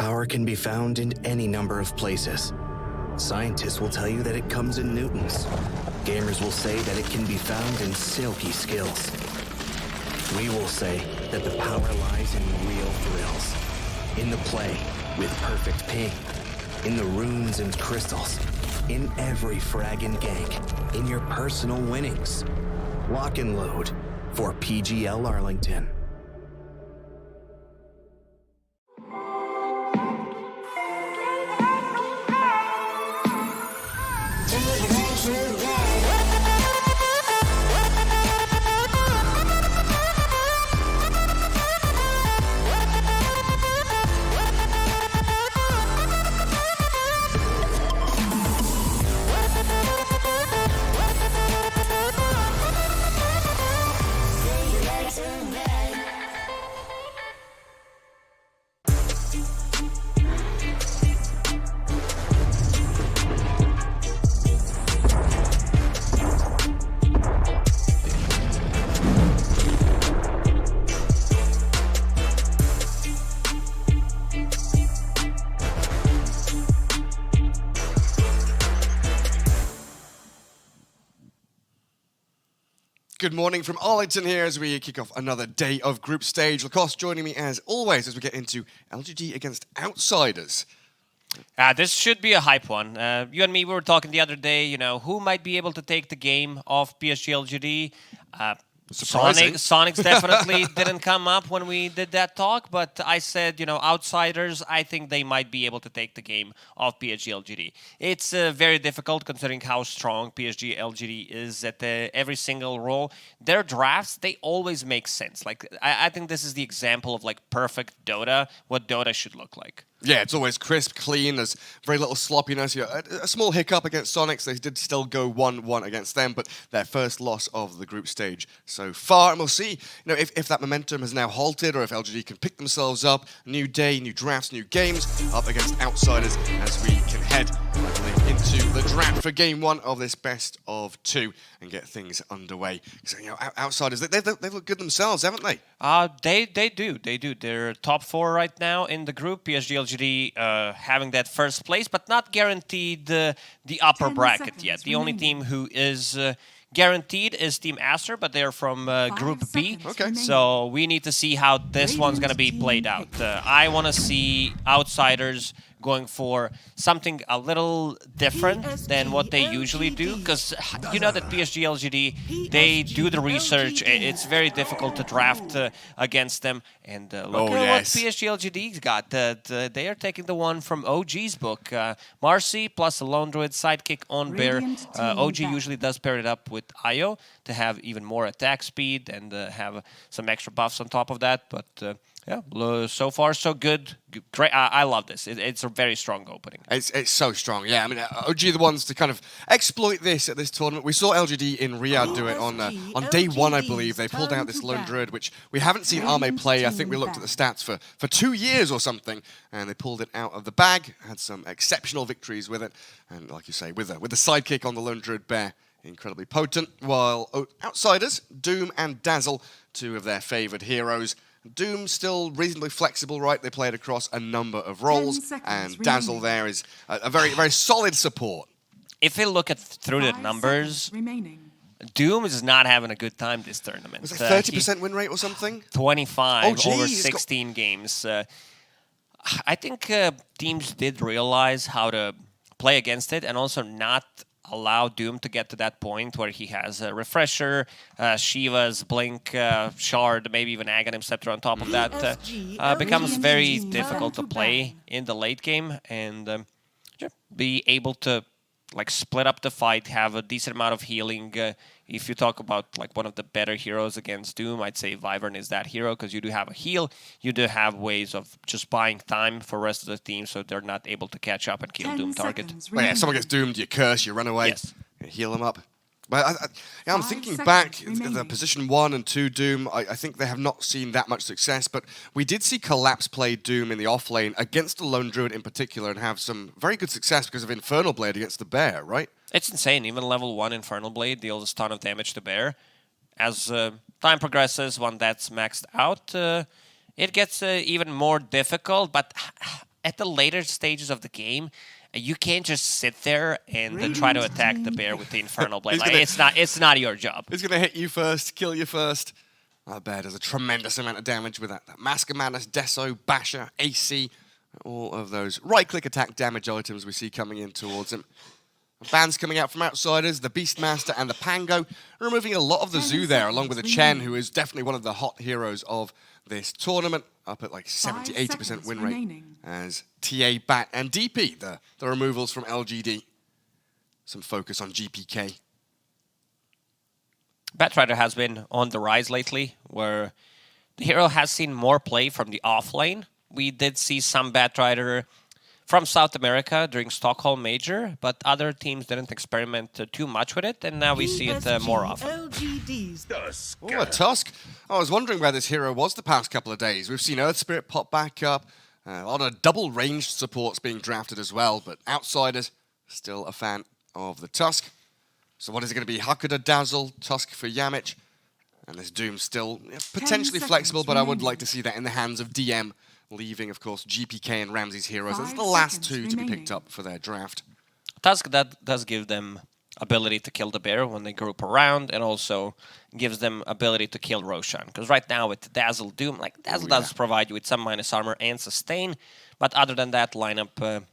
power can be found in any number of places. Scientists will tell you that it comes in newtons. Gamers will say that it can be found in silky skills. We will say that the power lies in real thrills. In the play with perfect ping. In the runes and crystals. In every frag and gank. In your personal winnings. Lock and load for PGL Arlington. Good morning from Arlington here as we kick off another day of group stage. Lacoste joining me as always as we get into LGD against Outsiders. This should be a hype one. You and me, we were talking the other day, you know, who might be able to take the game off PSG.LGD. Sonic's definitely didn't come up when we did that talk, but I said, you know, Outsiders, I think they might be able to take the game off PSG.LGD. It's very difficult considering how strong PSG.LGD is at every single role. Their drafts, they always make sense. Like, I think this is the example of, like, perfect Dota, what Dota should look like. Yeah, it's always crisp, clean, there's very little sloppiness. A small hiccup against Sonics, they did still go 1-1 against them, but their first loss of the group stage so far. And we'll see if that momentum has now halted or if LGD can pick themselves up. New day, new drafts, new games up against Outsiders as we can head, I believe, into the draft for game one of this best of two and get things underway. So, you know, Outsiders, they've looked good themselves, haven't they? They do. They're top 4 right now in the group. PSG.LGD having that first place, but not guaranteed the upper bracket yet. The only team who is guaranteed is Team Aster, but they're from Group B. Okay. So we need to see how this one's going to be played out. I want to see Outsiders going for something a little different than what they usually do, because you know that PSG.LGD, they do the research. It's very difficult to draft against them. And look at what PSG.LGD's got. They are taking the one from OG's book. Marcy plus a Lone Druid sidekick on Bear. OG usually does pair it up with Io to have even more attack speed and have some extra buffs on top of that. But yeah, so far so good. Great. I love this. It's a very strong opening. It's so strong, yeah. I mean, OG are the ones to kind of exploit this at this tournament. We saw LGD in Riyadh do it on day one, I believe. They pulled out this Lone Druid, which we haven't seen Arme play. I think we looked at the stats for 2 years or something, and they pulled it out of the bag. Had some exceptional victories with it, and like you say, with the sidekick on the Lone Druid Bear, incredibly potent. While Outsiders, Doom and Dazzle, two of their favoured heroes. Doom still reasonably flexible, right? They play it across a number of roles, and Dazzle there is a very, very solid support. If you look at through the numbers, Doom is not having a good time this tournament. Was it 30% win rate or something? 25 over 16 games. I think teams did realize how to play against it and also not allow Doom to get to that point where he has a Refresher, Shiva's Blink, Shard, maybe even Aghanim Scepter on top of that. Becomes very difficult to play in the late game and be able to like split up the fight, have a decent amount of healing. If you talk about like one of the better heroes against Doom, I'd say Wyvern is that hero because you do have a heal, you do have ways of just buying time for the rest of the team so they're not able to catch up and kill Doom target. Well, yeah, if someone gets doomed, you curse, you run away, yes. You heal them up. But I'm thinking back, the position 1 and 2 Doom, I think they have not seen that much success, but we did see Collapse play Doom in the off lane against the Lone Druid in particular and have some very good success because of Infernal Blade against the Bear, right? It's insane. Even level 1 Infernal Blade deals a ton of damage to Bear. As time progresses, when that's maxed out, it gets even more difficult, but at the later stages of the game, you can't just sit there and try to attack the bear with the Infernal Blade. Like, it's not your job. He's going to hit you first, kill you first. That bear does a tremendous amount of damage with that Mask of Madness, Deso, Basher, AC, all of those right-click attack damage items we see coming in towards him. Bans coming out from outsiders, the Beastmaster and the Pango, removing a lot of the Zoo there, along with the Chen, who is definitely one of the hot heroes of this tournament, up at like 70-80% win rate, as TA, Bat, and DP, the removals from LGD. Some focus on GPK. Batrider has been on the rise lately, where the hero has seen more play from the offlane. We did see some Batrider from South America during Stockholm Major, but other teams didn't experiment too much with it, and now we see it more often. Oh, a Tusk. I was wondering where this hero was the past couple of days. We've seen Earth Spirit pop back up, a lot of double ranged supports being drafted as well, but outsiders still a fan of the Tusk. So what is it going to be? Hakuda, Dazzle, Tusk for Yamich, and this Doom still potentially flexible, but I would like to see that in the hands of DM, leaving, of course, GPK and Ramsey's heroes. That's the last two to be picked up for their draft. Tusk, that does give them ability to kill the bear when they group around, and also gives them ability to kill Roshan. Because right now with Dazzle Doom, like Dazzle does provide you with some minus armor and sustain, but other than that, lineup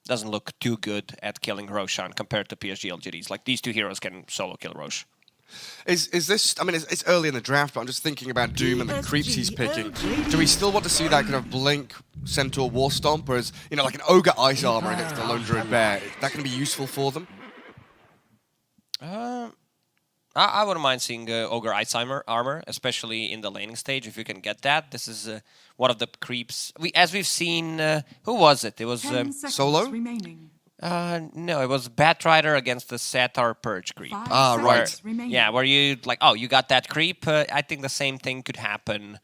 doesn't look too good at killing Roshan compared to PSG.LGDs. Like, these two heroes can solo kill Rosh. Is this, I mean, it's early in the draft, but I'm just thinking about Doom and the creeps he's picking. Do we still want to see that kind of Blink Centaur War Stomp, or is, you know, like an Ogre Ice Armor against the Lone Druid Bear, is that going to be useful for them? I wouldn't mind seeing Ogre Ice armor, especially in the laning stage, if you can get that. This is one of the creeps. As we've seen, who was it? It was Solo? No, it was Batrider against the Satar Purge creep. Right. Yeah, where you, like, oh, you got that creep. I think the same thing could happen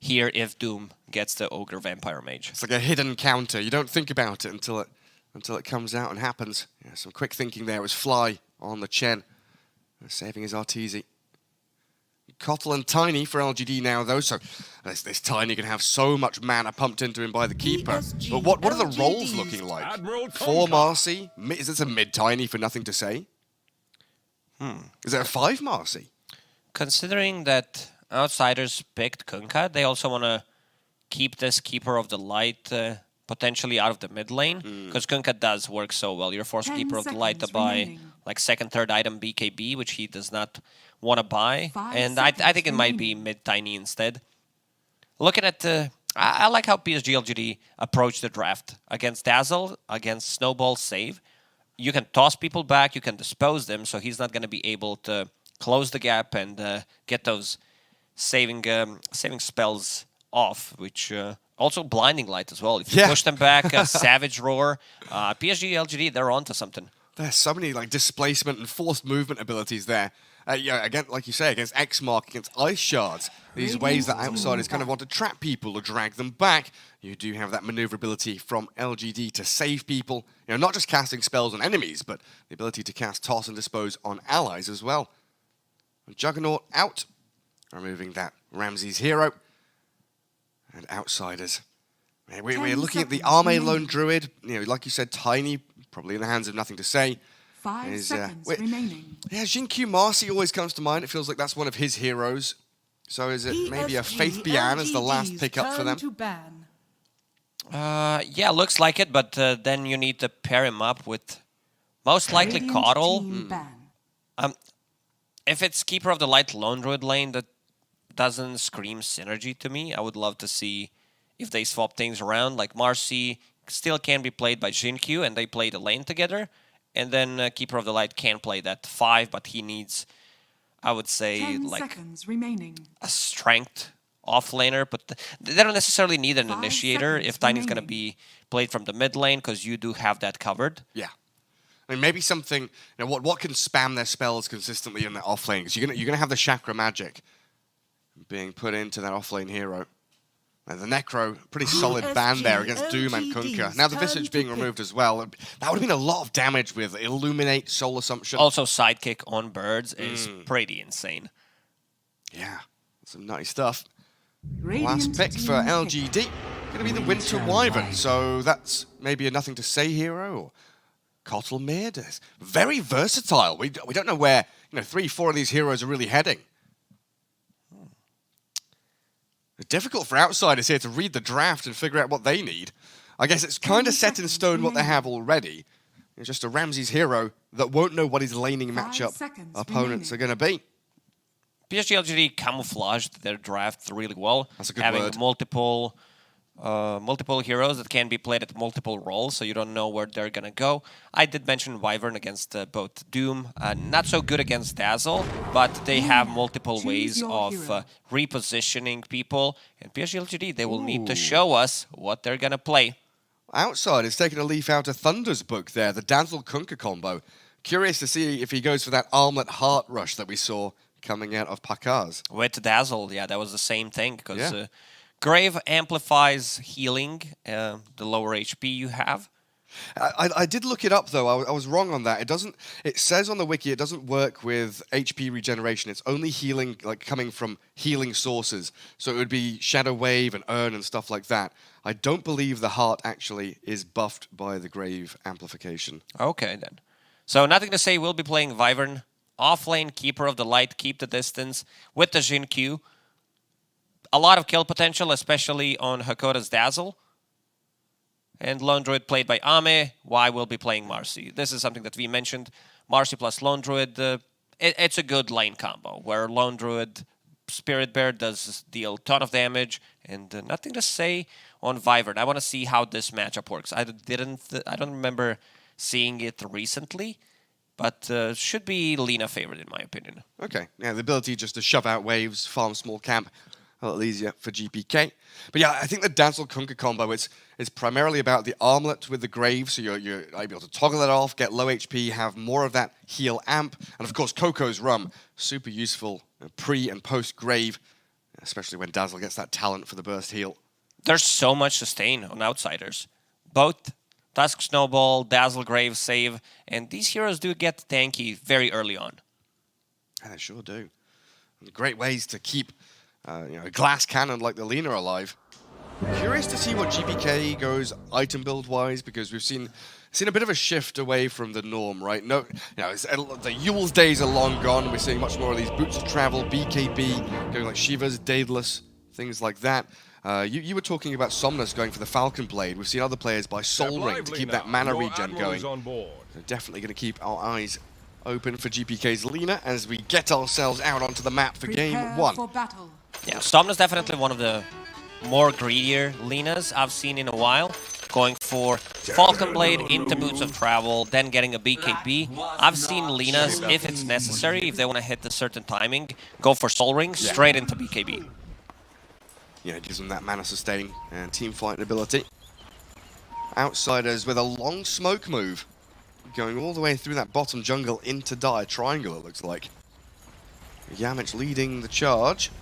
here if Doom gets the Ogre Vampire Mage. It's like a hidden counter. You don't think about it until it comes out and happens. Yeah, some quick thinking there was Fly on the Chen, saving his Arteezy. Kotl and Tiny for LGD now, though, so this Tiny can have so much mana pumped into him by the Keeper. But what are the roles looking like? 4 Marcy? Is this a mid-Tiny for nothing to say? Is it a 5 Marcy? Considering that outsiders picked Kunkka, they also want to keep this Keeper of the Light potentially out of the mid lane, because Kunkka does work so well. You're forced Keeper of the Light to buy like second, third item BKB, which he does not want to buy, and I think it might be mid-Tiny instead. Looking at I like how PSG.LGD approached the draft. Against Dazzle, against Snowball Save, you can toss people back, you can dispose them, so he's not going to be able to close the gap and get those saving spells off, which also Blinding Light as well. If you push them back, Savage Roar, PSG.LGD, they're onto something. There's so many like displacement and forced movement abilities there. Yeah, again, like you say, against X-Mark, against Ice Shards, these ways that outsiders kind of want to trap people or drag them back. You do have that maneuverability from LGD to save people. You know, not just casting spells on enemies, but the ability to cast Toss and Dispose on allies as well. Juggernaut out, removing that Ramsey's hero. And outsiders. We're looking at the Arme Lone Druid. You know, like you said, Tiny, probably in the hands of nothing to say. 5 seconds remaining. Yeah, Jinkyu Marcy always comes to mind. It feels like that's one of his heroes. So is it maybe a Faith Bian as the last pickup for them? Yeah, looks like it, but then you need to pair him up with most likely Coddle. If it's Keeper of the Light Lone Druid lane, that doesn't scream synergy to me. I would love to see if they swap things around. Like Marcy still can be played by Jinkyu, and they play the lane together. And then Keeper of the Light can play that 5, but he needs, I would say, like a strength offlaner. But they don't necessarily need an initiator if Tiny's going to be played from the mid lane, because you do have that covered. Yeah. I mean, maybe something, you know, what can spam their spells consistently in the offlane? Because you're gonna have the Chakra Magic being put into that offlane hero. And the Necro, pretty solid ban there against Doom and Kunkka. Now the Visage being removed as well. That would have been a lot of damage with Illuminate, Soul Assumption. Also, Sidekick on birds is pretty insane. Yeah, some nice stuff. Last pick for LGD. going to be the Winter Wyvern, so that's maybe a nothing to say hero, or Cottle Mid. Very versatile. We don't know where 3-4 of these heroes are really heading. It's difficult for outsiders here to read the draft and figure out what they need. I guess it's kind of set in stone what they have already. It's just a Ramses hero that won't know what his laning matchup opponents are going to be. PSG.LGD camouflaged their draft really well. That's a good having word. multiple heroes that can be played at multiple roles, so you don't know where they're gonna go. I did mention Wyvern against both Doom, not so good against Dazzle, but they have multiple ways of repositioning people. And PSG.LGD, they will need to show us what they're gonna play. Outside is taking a leaf out of Thunder's book there, the Dazzle Kunkka combo. Curious to see if he goes for that Armlet Heart Rush that we saw coming out of Pakaz. With Dazzle, yeah, that was the same thing, because Grave amplifies healing, the lower HP you have. I did look it up, though. I was wrong on that. It says on the wiki it doesn't work with HP regeneration. It's only healing, like coming from healing sources. So it would be Shadow Wave and Urn and stuff like that. I don't believe the heart actually is buffed by the Grave amplification. Okay, then. So nothing to say, we'll be playing Wyvern. Offlane, Keeper of the Light, keep the distance with the Jin Q. A lot of kill potential, especially on Hakoda's Dazzle. And Lone Druid played by Ame. Why we'll be playing Marcy. This is something that we mentioned. Marcy plus Lone Druid, it's a good lane combo, where Lone Druid, Spirit Bear does deal a ton of damage, and nothing to say on Wyvern. I want to see how this matchup works. I don't remember seeing it recently, but should be Lina favored in my opinion. Okay, yeah, the ability just to shove out waves, farm small camp, a little easier for GPK. But yeah, I think the Dazzle Kunkka combo is primarily about the Armlet with the Grave, so you're able to toggle it off, get low HP, have more of that heal amp, and of course Coco's Rum, super useful pre and post Grave, especially when Dazzle gets that talent for the burst heal. There's so much sustain on Outsiders. Both Tusk Snowball, Dazzle Grave save, and these heroes do get tanky very early on. And they sure do. And great ways to keep a glass cannon like the Lina alive. Curious to see what GPK goes item build wise, because we've seen a bit of a shift away from the norm, right? No, the Yule's days are long gone. We're seeing much more of these boots of travel, BKB, going like Shiva's, Daedalus, things like that. You were talking about Somnus going for the Falcon Blade. We've seen other players buy Soul Ring to keep that mana regen going. We're definitely going to keep our eyes open for GPK's Lina as we get ourselves out onto the map for game one. Yeah, Somnus definitely one of the more greedier Linas I've seen in a while. Going for Falcon Blade into Boots of Travel, then getting a BKB. I've seen Linas, if it's necessary, if they want to hit a certain timing, go for Soul Ring straight into BKB. Yeah, it gives them that mana sustain and team fighting ability. Outsiders with a long smoke move, going all the way through that bottom jungle into Dire Triangle, it looks like. Yamich leading the charge.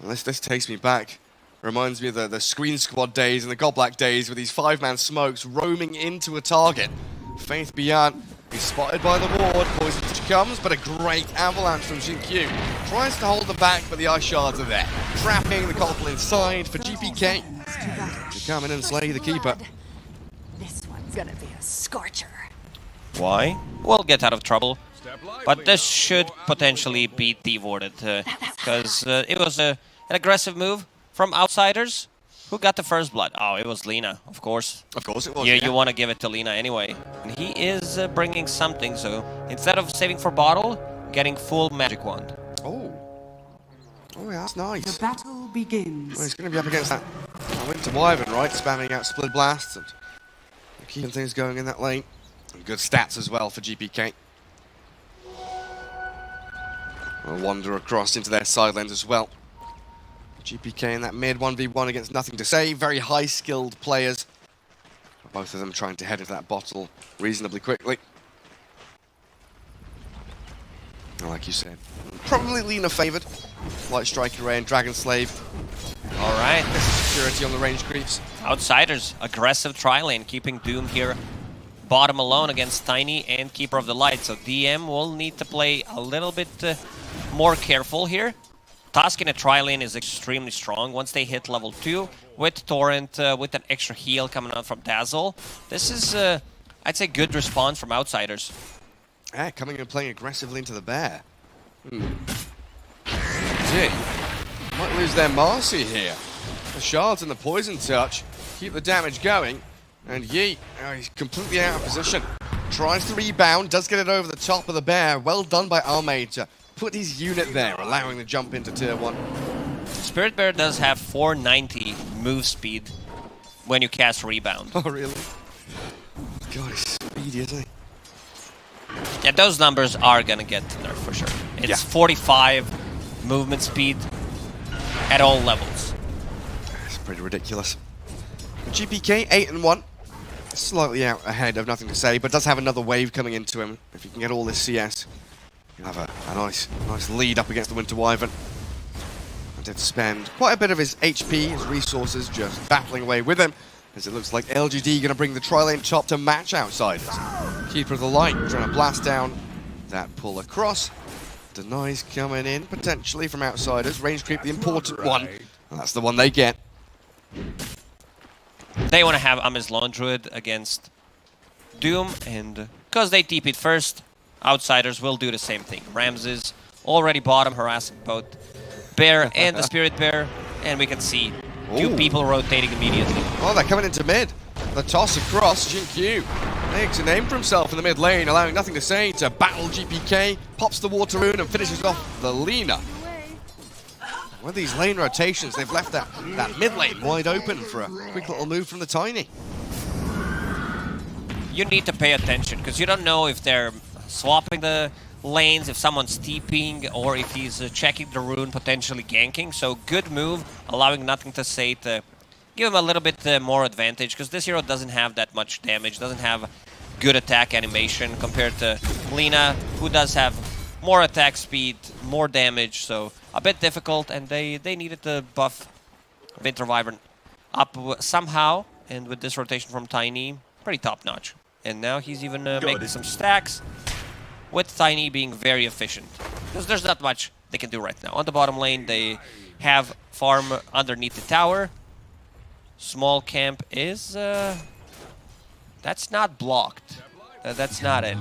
And this takes me back. Reminds me of the Screen Squad days and the Godblack days with these 5-man smokes roaming into a target. Faith Beyond is spotted by the ward, Poison comes, but a great avalanche from Jinkyu. Tries to hold them back, but the Ice Shards are there. Trapping the Cottle inside for GPK. To come in and slay the Keeper. This one's gonna be a scorcher. Why? We'll get out of trouble. But this should potentially be devorded, because it was an aggressive move from Outsiders. Who got the first blood? Oh, it was Lina, of course. Of course it was. You want to give it to Lina anyway. And he is bringing something, so instead of saving for bottle, getting full magic wand. Oh, yeah, that's nice. The battle begins. Well, he's going to be up against that Winter Wyvern, right? Spamming out Split Blasts and keeping things going in that lane. And good stats as well for GPK. We'll wander across into their side lanes as well. GPK in that mid 1v1 against nothing to say. Very high-skilled players. Both of them trying to head into that bottle reasonably quickly. Like you said, probably Lina favored. Light Strike Array and Dragon Slave. All right. Security on the range creeps. Outsiders, aggressive tri-lane, keeping Doom here bottom alone against Tiny and Keeper of the Light. So DM will need to play a little bit more careful here. Tusk in a tri-lane is extremely strong. Once they hit level 2, with Torrent, with an extra heal coming out from Dazzle, this is, I'd say, good response from Outsiders. Yeah, coming and playing aggressively into the bear. Gee, might lose their Marcy here. The shards and the poison touch keep the damage going. And Yi, he's completely out of position. Tries to rebound, does get it over the top of the bear. Well done by Arme to put his unit there, allowing the jump into tier 1. Spirit Bear does have 490 move speed when you cast Rebound. Oh, really? God, he's speedy, isn't he? Yeah, those numbers are gonna get nerfed for sure. It's 45 movement speed at all levels. That's pretty ridiculous. GPK 8-1. Slightly out ahead of Nothing to Say, but does have another wave coming into him. If he can get all this CS, he'll have a nice lead up against the Winter Wyvern. And did spend quite a bit of his HP, his resources, just battling away with him, as it looks like LGD going to bring the tri-lane top to match Outsiders. Keeper of the Light trying to blast down that pull across. Denies coming in, potentially, from Outsiders. Range creep, the important one. And that's the one they get. They want to have Ame's Lone Druid against Doom, and because they TP'd first, Outsiders will do the same thing. Ramses already bottom, harassing both Bear and the Spirit Bear, and we can see two people rotating immediately. Oh, they're coming into mid. The toss across, Jin-Q makes a name for himself in the mid lane, allowing Nothing to Say to battle GPK, pops the Water Rune and finishes off the Lina. With these lane rotations, they've left that mid lane wide open for a quick little move from the Tiny. You need to pay attention, because you don't know if they're swapping the lanes, if someone's TPing, or if he's checking the rune, potentially ganking. So good move, allowing Nothing to Say to give him a little bit more advantage, because this hero doesn't have that much damage, doesn't have good attack animation compared to Lina, who does have more attack speed, more damage, so a bit difficult, and they needed to buff Winter Wyvern up somehow, and with this rotation from Tiny, pretty top-notch. And now he's even making some stacks, with Tiny being very efficient, because there's not much they can do right now. On the bottom lane, they have farm underneath the tower. Small camp is... that's not blocked. That's not it.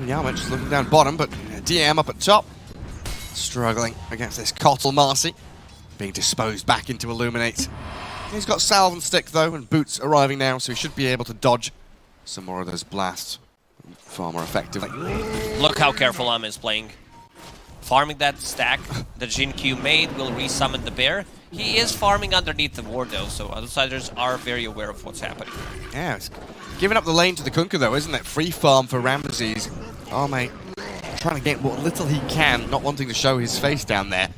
Yama just looking down bottom, but DM up at top. Struggling against this Cottle Marcy. Being disposed back into Illuminate. He's got Salve and Stick though, and Boots arriving now, so he should be able to dodge some more of those blasts far more effectively. Look how careful Ame is playing. Farming that stack that Jin-Q made will resummon the bear. He is farming underneath the ward though, so Outsiders are very aware of what's happening. Yeah, it's giving up the lane to the Kunkka though, isn't it? Free farm for Ramses. Oh mate, trying to get what little he can, not wanting to show his face down there.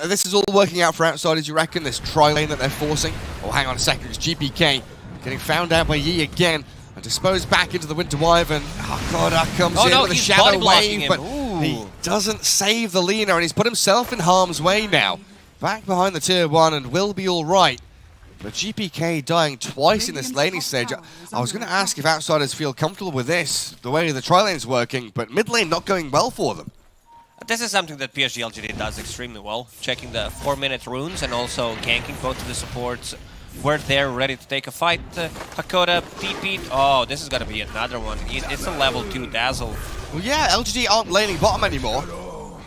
This is all working out for Outsiders, you reckon? This tri-lane that they're forcing? Oh, hang on a second, it's GPK getting found out by Yi again and disposed back into the Winter Wyvern. Oh god, that comes in with a shadow wave, but he doesn't save the Lina, and he's put himself in harm's way now. Back behind the tier 1 and will be alright. But GPK dying twice in this laning stage. I was going to ask if Outsiders feel comfortable with this, the way the tri-lane's working, but mid lane not going well for them. This is something that PSG.LGD does extremely well, checking the 4-minute runes and also ganking both of the supports where they're ready to take a fight. Hakoda, TP'd. Oh, this is going to be another one. It's a level 2 Dazzle. Well, yeah, LGD aren't laning bottom anymore.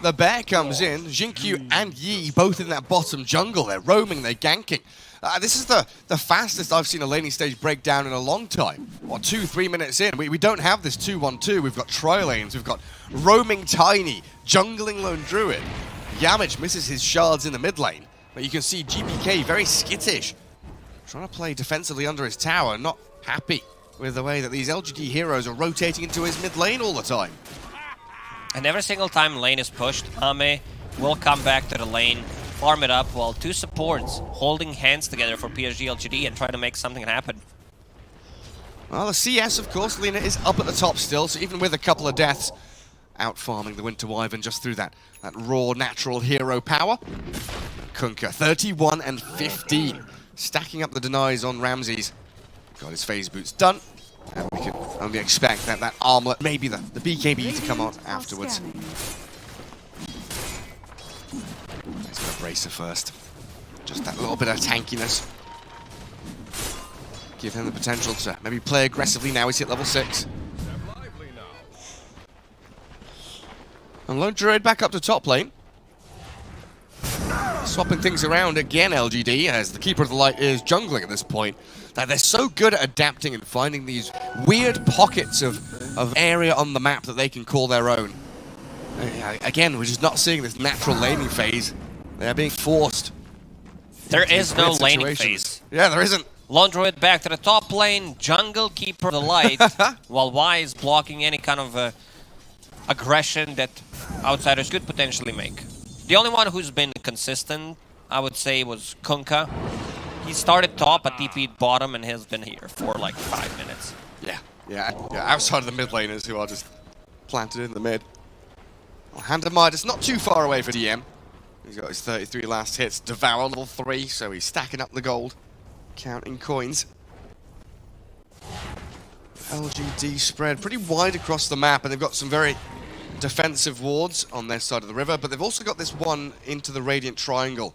The bear comes in, Jin-Q and Yi both in that bottom jungle. They're roaming, they're ganking. This is the fastest I've seen a laning stage break down in a long time. What, 2-3 minutes in? We don't have this 2-1-2. We've got tri-lanes, we've got roaming Tiny, jungling Lone Druid. Yamich misses his shards in the mid lane, but you can see GPK very skittish. Trying to play defensively under his tower, not happy with the way that these LGD heroes are rotating into his mid lane all the time. And every single time lane is pushed, Ame will come back to the lane, farm it up, while two supports holding hands together for PSG.LGD and try to make something happen. Well, the CS, of course, Lina is up at the top still, so even with a couple of deaths, out-farming the Winter Wyvern just through that raw natural hero power. Kunkka, 31 and 15, stacking up the denies on Ramses. Got his phase boots done. And we can only expect that armlet, maybe the BKB to come out afterwards. Bracer first. Just that little bit of tankiness. Give him the potential to maybe play aggressively now he's hit level 6. And Lone Druid back up to top lane. Swapping things around again, LGD, as the Keeper of the Light is jungling at this point. That they're so good at adapting and finding these weird pockets of area on the map that they can call their own. Again, we're just not seeing this natural laning phase. They're being forced. There is no laning phase. Yeah, there isn't. Lone Druid back to the top lane, jungle Keeper of the Light, while Y is blocking any kind of aggression that outsiders could potentially make. The only one who's been consistent, I would say, was Kunkka. He started top, but TP'd bottom, and has been here for like 5 minutes. Yeah, outside of the mid laners who are just planted in the mid. Well, Hand of Midas not too far away for DM. He's got his 33 last hits. Devour level 3, so he's stacking up the gold. Counting coins. LGD spread pretty wide across the map, and they've got some very defensive wards on their side of the river, but they've also got this one into the Radiant Triangle,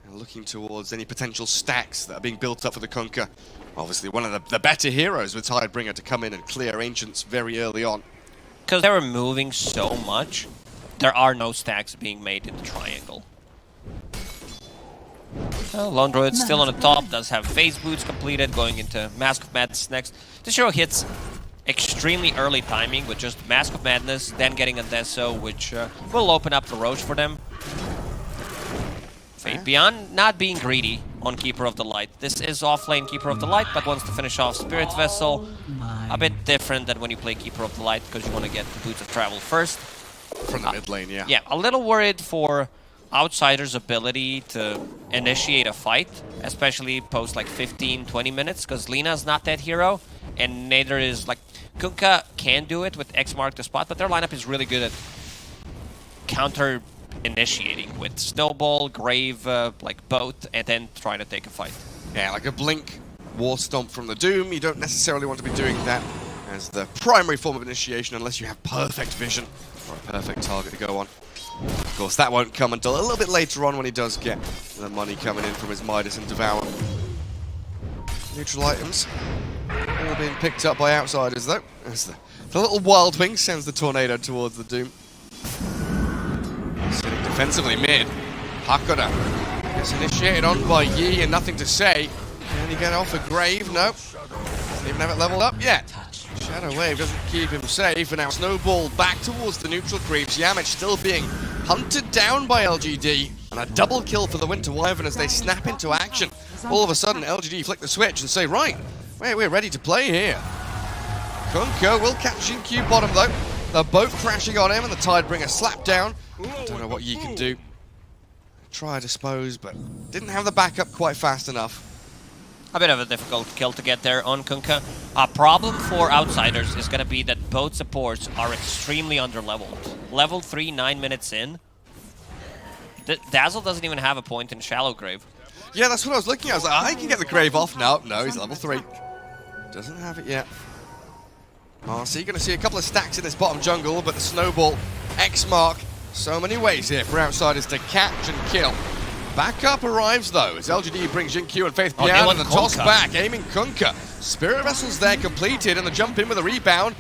and looking towards any potential stacks that are being built up for the Kunkka. Obviously one of the better heroes with Tidebringer to come in and clear Ancients very early on. Because they were moving so much, there are no stacks being made in the triangle. Lone Druid still on the top, does have phase boots completed, going into Mask of Madness next. This hero hits extremely early timing with just Mask of Madness, then getting a Deso, which will open up the Roche for them. Fate Beyond not being greedy on Keeper of the Light. This is offlane Keeper of the Light, but wants to finish off Spirit Vessel. A bit different than when you play Keeper of the Light, because you want to get the Boots of Travel first. From the mid lane, yeah. Yeah, a little worried for Outsider's ability to initiate a fight, especially post like 15-20 minutes, because Lina's not that hero, and neither is like Kunkka can do it with X mark the spot, but their lineup is really good at counter initiating with Snowball, Grave, like both, and then trying to take a fight. Yeah, like a Blink, War Stomp from the Doom. You don't necessarily want to be doing that as the primary form of initiation unless you have perfect vision or a perfect target to go on. Of course, that won't come until a little bit later on when he does get the money coming in from his Midas and Devour. Neutral items all being picked up by outsiders, though, as the little Wild Wing sends the Tornado towards the Doom. Sitting defensively mid. Hakoda gets initiated on by Yi and nothing to say. Can he get off a Grave? No. Doesn't even have it leveled up yet. Shadow Wave doesn't keep him safe, and now Snowball back towards the neutral creeps. Yamich still being hunted down by LGD, and a double kill for the Winter Wyvern as they snap into action. All of a sudden, LGD flick the switch and say, right, we're ready to play here. Kunkka will catch Jinkyu bottom though. The boat crashing on him and the Tidebringer slapped down. Don't know what Yi can do. Tried, I suppose, but didn't have the backup quite fast enough. A bit of a difficult kill to get there on Kunkka. A problem for Outsiders is going to be that both supports are extremely underleveled. Level 3, 9 minutes in. Dazzle doesn't even have a point in Shallow Grave. Yeah, that's what I was looking at. I was like, I can get the Grave off now. No, he's level 3. Doesn't have it yet. Marcy going to see a couple of stacks in this bottom jungle, but the Snowball, X-Mark, so many ways here for Outsiders to catch and kill. Backup arrives though, as LGD brings Jinkyu and Faith Pian and the toss back, aiming Kunkka. Spirit Vessel's there completed, and the jump in with a rebound.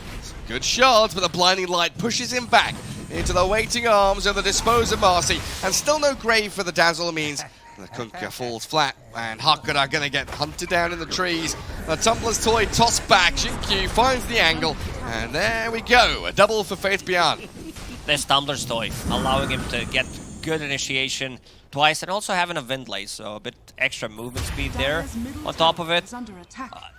Good shards, but the blinding light pushes him back into the waiting arms of the Disposer Marcy. And still no Grave for the Dazzle means the Kunkka falls flat, and Hakoda gonna get hunted down in the trees. The Tumblr's Toy tossed back, Jinkyu finds the angle, and there we go, a double for Faith Pian. This Tumblr's Toy, allowing him to get good initiation twice, and also having a Windlay, so a bit extra movement speed there on top of it.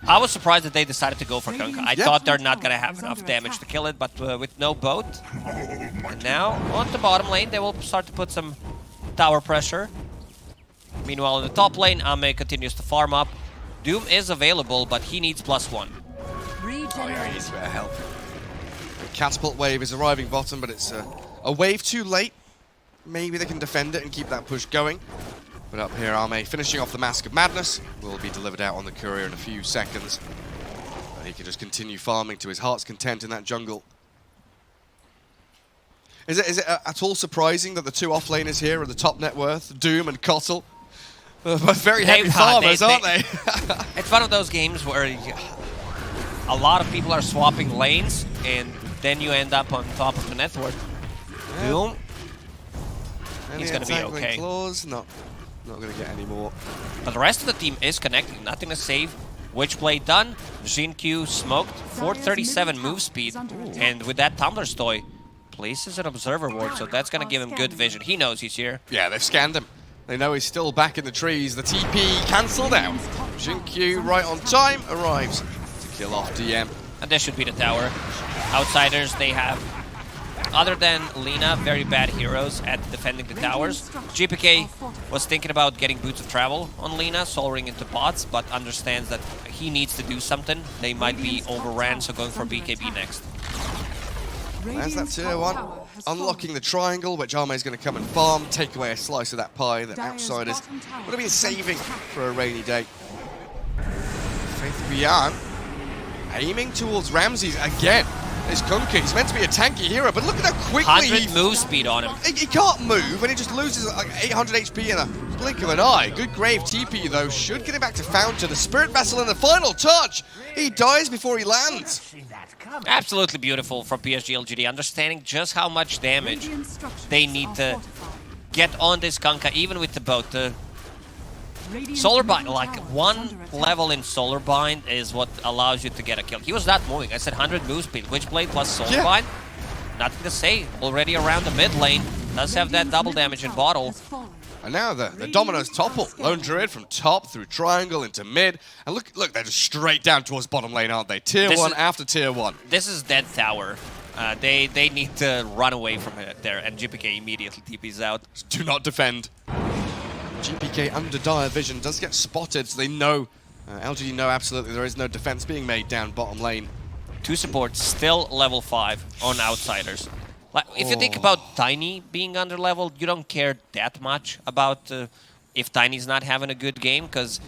I was surprised that they decided to go for Kunkka. I thought they're not going to have enough damage to kill it, but with no boat. And now, on the bottom lane, they will start to put some tower pressure. Meanwhile, in the top lane, Ame continues to farm up. Doom is available, but he needs +1. Oh yeah, he needs a bit of help. The Catapult Wave is arriving bottom, but it's a wave too late. Maybe they can defend it and keep that push going. But up here, Ame finishing off the Mask of Madness will be delivered out on the courier in a few seconds. But he can just continue farming to his heart's content in that jungle. Is it at all surprising that the two offlaners here are the top net worth, Doom and Kotl? They're both very heavy farmers, aren't they? It's one of those games where a lot of people are swapping lanes, and then you end up on top of the net worth. Yeah. Doom, he's going to be okay. Claws, not going to get any more. But the rest of the team is connecting, nothing to save. Witchblade done, Jin-Q smoked, 437 move speed, and with that Tumbler Stoy, places an observer ward, so that's going to give him good vision. He knows he's here. Yeah, they've scanned him. They know he's still back in the trees. The TP cancelled out. Jin-Q, right on time, arrives to kill off DM. And this should be the tower. Outsiders, they have, other than Lina, very bad heroes at defending the towers. GPK was thinking about getting Boots of Travel on Lina, soloring into bots, but understands that he needs to do something. They might be overran, so going for BKB next. There's that tier 1, unlocking the triangle, which Arme is going to come and farm, take away a slice of that pie that Outsiders would have been saving for a rainy day. Faith Bian aiming towards Ramses again. This Kunkka, he's meant to be a tanky hero, but look at how quickly 100 move speed on him. He can't move, and he just loses like 800 HP in a blink of an eye. Good grave TP, though, should get him back to Fountain. The Spirit Vessel in the final touch. He dies before he lands. Absolutely beautiful from PSG.LGD, understanding just how much damage they need to get on this Kunkka, even with the boat. The Solar Bind, like one level in Solar Bind is what allows you to get a kill. He was not moving. I said 100 move speed. Witchblade plus Solar Bind. Nothing to say. Already around the mid lane. Does have that double damage in bottle. And now the dominoes topple. Lone Druid from top through triangle into mid. And look, they're just straight down towards bottom lane, aren't they? Tier 1 after tier 1. This is dead tower. They need to run away from it there, and GPK immediately TPs out. Do not defend. GPK under dire vision does get spotted, so they know, LGD know absolutely there is no defense being made down bottom lane. Two supports still level 5 on Outsiders. Like, if you think about Tiny being under level, you don't care that much about if Tiny's not having a good game, because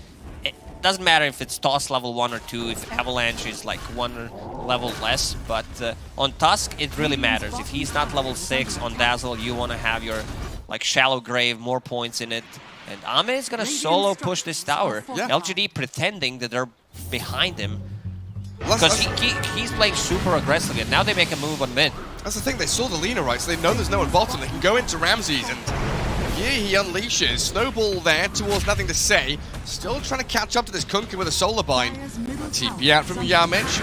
it doesn't matter if it's Toss level 1 or 2, if Avalanche is like 1 level less, but on Tusk it really matters. If he's not level 6, on Dazzle you want to have your like Shallow Grave, more points in it. And Ame is going to solo push this tower. Yeah. LGD pretending that they're behind him. Because he's playing super aggressively, and now they make a move on mid. That's the thing, they saw the Lina right, so they know there's no one bottom. They can go into Ramses, and here he unleashes. Snowball there towards nothing to say. Still trying to catch up to this Kunkka with a Solar Bind. TP out from Yamich.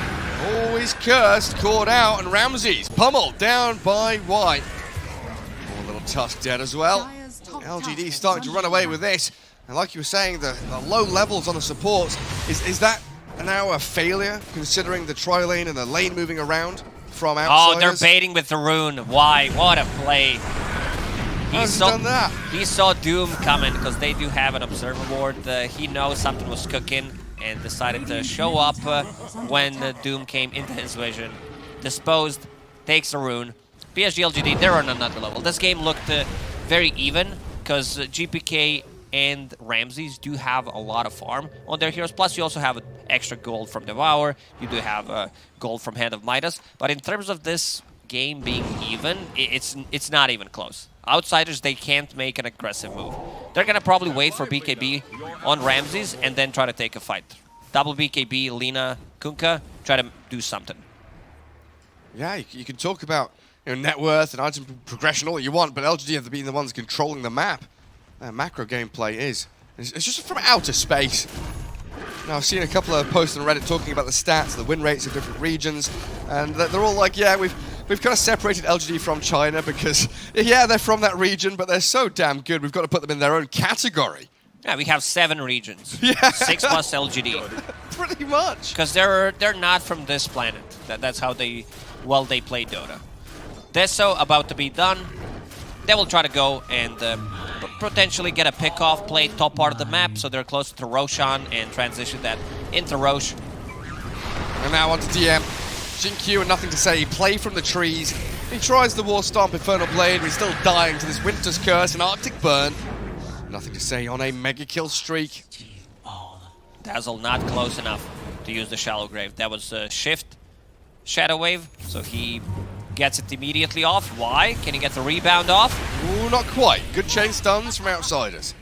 Always cursed, caught out, and Ramses pummeled down by White. Poor little Tusk dead as well. LGD starting to run away with this. And like you were saying, the low levels on the supports, is that now a failure, considering the tri-lane and the lane moving around from Outsiders? Oh, they're baiting with the rune. Why? What a play. He saw Doom coming, because they do have an observer ward. He knows something was cooking and decided to show up when Doom came into his vision. Disposed, takes a rune. PSG.LGD, they're on another level. This game looked very even, because GPK and Ramses do have a lot of farm on their heroes. Plus, you also have extra gold from Devour. You do have gold from Hand of Midas. But in terms of this game being even, it's not even close. Outsiders, they can't make an aggressive move. They're going to probably wait for BKB on Ramses and then try to take a fight. Double BKB, Lina, Kunkka, try to do something. Yeah, you can talk about net worth and item progression all you want, but LGD have been the ones controlling the map. Their macro gameplay it's just from outer space. Now, I've seen a couple of posts on Reddit talking about the stats, the win rates of different regions, and they're all like, yeah, we've kind of separated LGD from China because, yeah, they're from that region, but they're so damn good, we've got to put them in their own category. Yeah, we have 7 regions. Yeah. 6 plus LGD. Pretty much. Because they're not from this planet. That's how they play Dota. Deso about to be done. They will try to go and potentially get a pick-off, play top part of the map, so they're closer to Roshan and transition that into Rosh. And now onto DM. Jin-Q and nothing to say. Play from the trees. He tries the War Stomp, Infernal Blade, but he's still dying to this Winter's Curse and Arctic Burn. Nothing to say on a mega kill streak. Dazzle not close enough to use the Shallow Grave. That was a shift Shadow Wave, so he Gets it immediately off. Why? Can he get the rebound off? Ooh, not quite. Good chain stuns from Outsiders.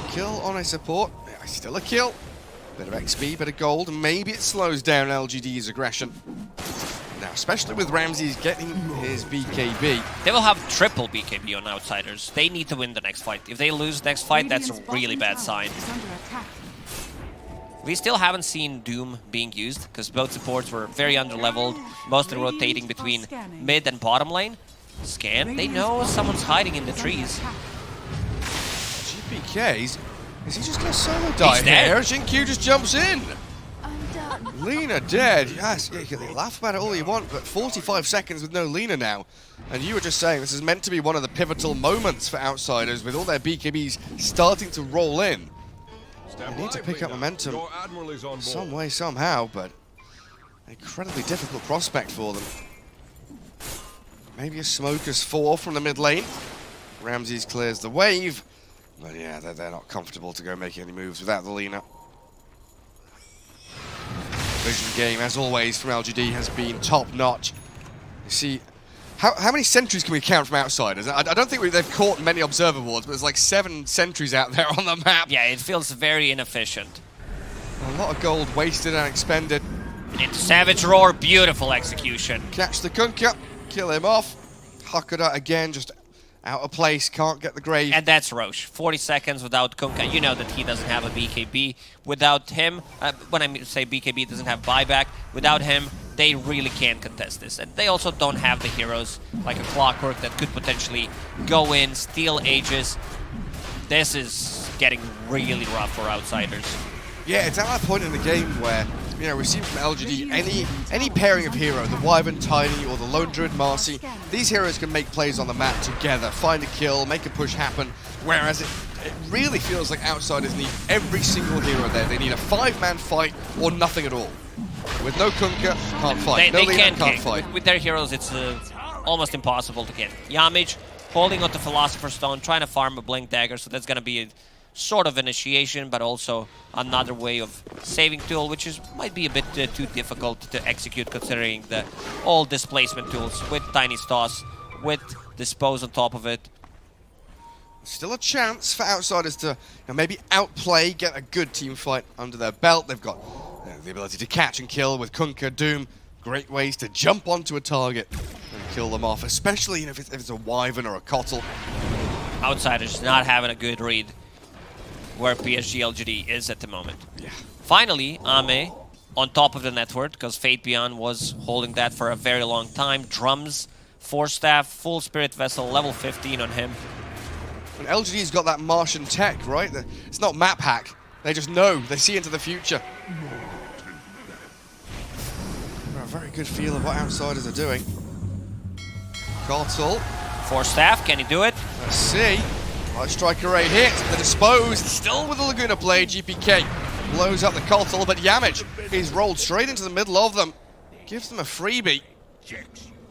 Kill on a support. Yeah, still a kill. Bit of XP, bit of gold. Maybe it slows down LGD's aggression. Now, especially with Ramses getting his BKB. They will have triple BKB on Outsiders. They need to win the next fight. If they lose the next fight, that's a really bad sign. We still haven't seen Doom being used, because both supports were very underleveled, mostly rotating between mid and bottom lane. Scan, they know someone's hiding in the trees. GPK, is he just going to solo die here? Jinkyu just jumps in. Lina dead, yes. Yeah, you can laugh about it all you want, but 45 seconds with no Lina now. And you were just saying this is meant to be one of the pivotal moments for Outsiders, with all their BKBs starting to roll in. They need to pick up momentum some way, somehow, but an incredibly difficult prospect for them. Maybe a Smoker's 4 from the mid lane. Ramses clears the wave, but yeah, they're not comfortable to go make any moves without the Lina. Vision game, as always, from LGD has been top-notch. You see, how many sentries can we count from Outsiders? I don't think they've caught many observer wards, but there's like 7 sentries out there on the map. Yeah, it feels very inefficient. A lot of gold wasted and expended. Into Savage Roar, beautiful execution. Catch the Kunkka, kill him off. Hakuda again, just out of place, can't get the grave. And that's Roche. 40 seconds without Kunkka. You know that he doesn't have a BKB. Without him, when I say BKB doesn't have buyback, without him, they really can't contest this. And they also don't have the heroes like a Clockwork that could potentially go in, steal Aegis. This is getting really rough for Outsiders. Yeah, it's at that point in the game where, you know, we've seen from LGD any pairing of hero, the Wyvern Tiny or the Lone Druid Marcy, these heroes can make plays on the map together, find a kill, make a push happen, whereas it really feels like Outsiders need every single hero there. They need a 5-man fight or nothing at all. With no Kunkka, can't fight. They Lina, can't fight. With their heroes, it's almost impossible to get. Yamich holding on to Philosopher's Stone, trying to farm a Blink Dagger, so that's going to be a sort of initiation, but also another way of saving tool, which might be a bit too difficult to execute considering the all displacement tools with Tiny Stoss, with Dispose on top of it. Still a chance for Outsiders to maybe outplay, get a good team fight under their belt. They've got the ability to catch and kill with Kunkka, Doom. Great ways to jump onto a target and kill them off, especially if it's a Wyvern or a Kotl. Outsiders not having a good read where PSG.LGD is at the moment. Yeah. Finally, Ame on top of the network, because Fate Beyond was holding that for a very long time. Drums, Force Staff, Full Spirit Vessel, level 15 on him. And LGD's got that Martian tech, right? It's not map hack. They just know. They see into the future. Got a very good feel of what Outsiders are doing. Kotl. Force Staff, can he do it? Let's see. Light Striker Ray hits. The Dispose, still with the Laguna play. GPK blows up the Kotl, but Yamich is rolled straight into the middle of them. Gives them a freebie.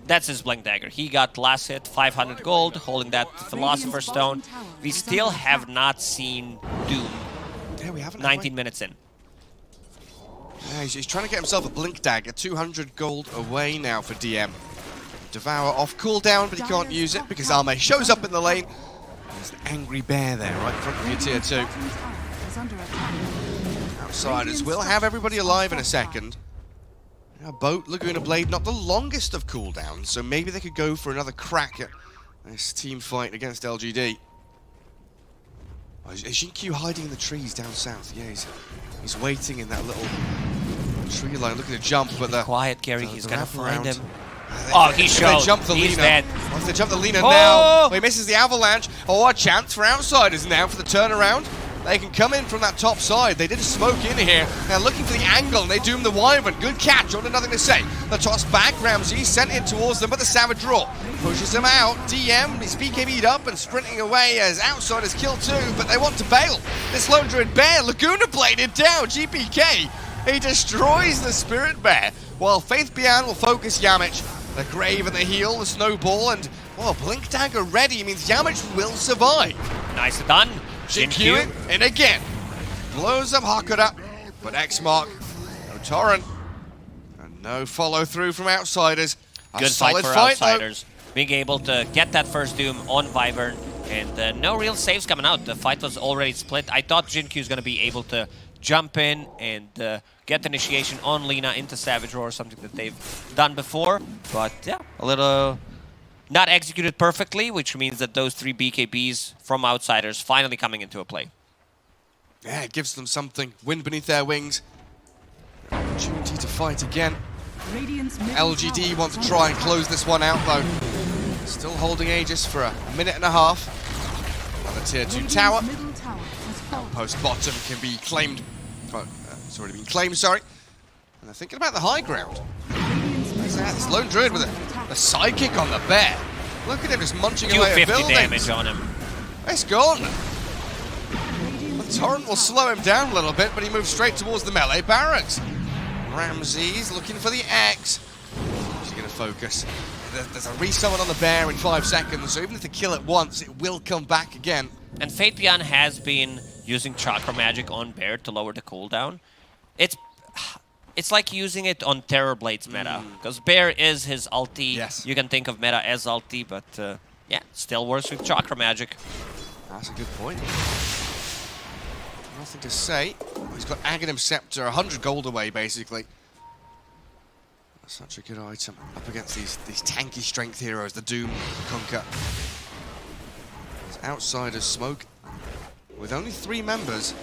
That's his Blink Dagger. He got last hit, 500 gold, holding that Philosopher's Stone. We still have not seen Doom. Yeah, we haven't. 19 minutes in. Yeah, he's trying to get himself a Blink Dagger. 200 gold away now for DM. Devour off cooldown, but he can't use it because Ame shows up in the lane. There's an angry bear there right in front of your tier 2. Outsiders will have everybody alive in a second. A boat, Laguna Blade, not the longest of cooldowns, so maybe they could go for another crack at this team fight against LGD. Oh, is Jinkyu hiding in the trees down south? Yeah, he's waiting in that little tree line, looking to jump, but the... Quiet, Gary, he's gonna find him. He They showed. jump the He's Lina. dead. Oh, if they jump the Lina Oh! now, he misses the avalanche. Oh, a chance for Outsiders now for the turnaround. They can come in from that top side. They did smoke in here. They're looking for the angle, and they doom the Wyvern. Good catch, only nothing to say. The toss back, Ramsey sent it towards them, but the Savage Roar pushes him out. DM, he's BKB'd up and sprinting away as Outsiders kill 2, but they want to bail. This Lone Druid Bear, Laguna bladed down. GPK, he destroys the Spirit Bear, while Faith Beyond will focus Yamich. The Grave and the Heal, the Snowball, and, oh, Blink Dagger ready means Yamich will survive. Nice done. Jinkyu in again. Blows up Hakuda, but X-Mark, no Torrent, and no follow-through from Outsiders. Good fight for Outsiders. Being able to get that first Doom on Wyvern, and no real saves coming out. The fight was already split. I thought Jin-Q is going to be able to jump in and get the initiation on Lina into Savage Roar, something that they've done before. But yeah, a little not executed perfectly, which means that those 3 BKBs from Outsiders finally coming into a play. Yeah, it gives them something. Wind beneath their wings. Opportunity to fight again. LGD want to try and close this one out though. Still holding Aegis for a minute and a half. Another tier 2 tower. Outpost bottom can be claimed. It's already been claimed, sorry. And they're thinking about the high ground. This lone druid with a sidekick on the bear. Look at him just munching away at buildings. 250 damage on him. It's gone. The torrent will slow him down a little bit, but he moves straight towards the melee barracks. Ramses looking for the X. He's going to focus. There's a resummon on the bear in 5 seconds, so even if they kill it once, it will come back again. And Fatebian has been using Chakra Magic on bear to lower the cooldown. It's like using it on Terrorblades meta, because bear is his ulti. Yes. You can think of meta as ulti, but yeah, still works with Chakra Magic. That's a good point. Nothing to say. He's got Aghanim Scepter, 100 gold away, basically. Such a good item up against these tanky strength heroes, the Doom, Kunkka. Outsiders smoke with only 3 members.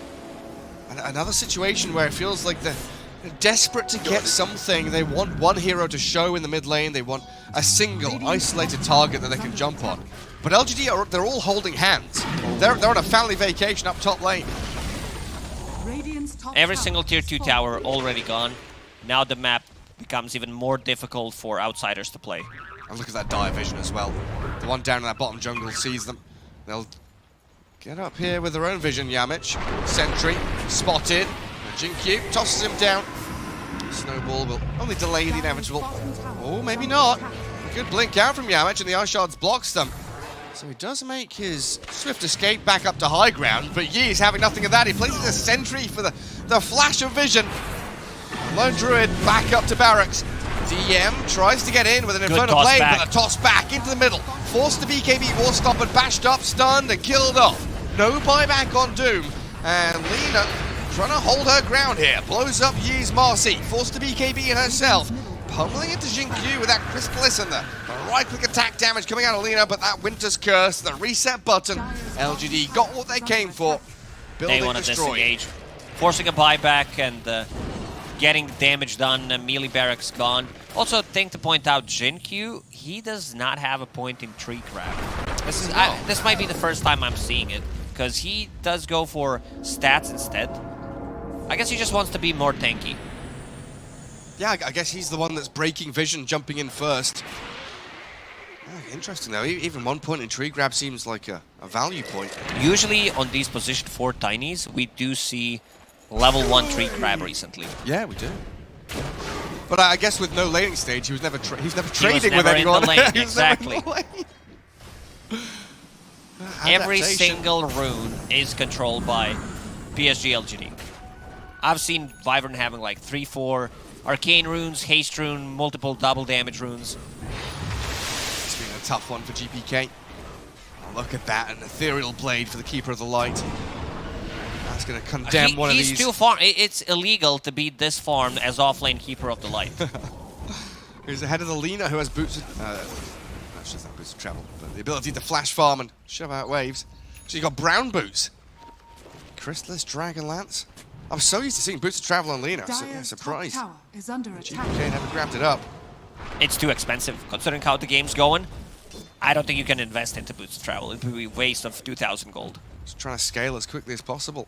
And another situation where it feels like they're desperate to get something. They want one hero to show in the mid lane. They want a single, isolated target that they can jump on. But LGD, they're all holding hands. They're on a family vacation up top lane. Every single tier 2 tower already gone. Now the map becomes even more difficult for Outsiders to play. And look at that dire vision as well. The one down in that bottom jungle sees them. They'll get up here with their own vision, Yamich. Sentry, spotted. Jin-Q tosses him down. Snowball will only delay the inevitable. Oh, maybe not. A good blink out from Yamich, and the Ice Shards blocks them. So he does make his swift escape back up to high ground, but Yi is having nothing of that. He places a sentry for the flash of vision. Lone Druid back up to barracks. DM tries to get in with an Infernal Blade, but a toss back into the middle. Forced to BKB, War Stopper, bashed up, stunned, and killed off. No buyback on Doom. And Lina trying to hold her ground here. Blows up Yi's Marcy, forced to BKB in herself. Pummeling into Jin-Q with that Crystallis and the right-click attack damage coming out of Lina, but that Winter's Curse, the reset button. LGD got what they came for. Building they want to destroyed. disengage. Forcing a buyback and getting damage done. Melee barracks gone. Also, thing to point out, Jin-Q, he does not have a point in tree grab. This might be the first time I'm seeing it, because he does go for stats instead. I guess he just wants to be more tanky. Yeah, I guess he's the one that's breaking vision, jumping in first. Oh, interesting though, even 1 point in tree grab seems like a value point. Usually on these position 4 tinies, we do see level 1 tree grab recently. Yeah, we do. But I guess with no laning stage, he was never trading never with anyone. In the lane. Exactly. Every single rune is controlled by PSG.LGD. I've seen Wyvern having like 3-4 arcane runes, haste rune, multiple double damage runes. It's been a tough one for GPK. Oh, look at that, an ethereal blade for the Keeper of the Light. That's going to condemn one of these. He's too far. It's illegal to be this farmed as offlane Keeper of the Light. He's ahead of the Lina, who has boots. That's just not boots of travel, but the ability to flash farm and shove out waves. So you got brown boots. Crystallis, Dragonlance. I'm so used to seeing boots of travel on Lina. So, yeah, surprised. GPK never grabbed it up. It's too expensive, considering how the game's going. I don't think you can invest into boots of travel. It would be a waste of 2,000 gold. Just trying to scale as quickly as possible.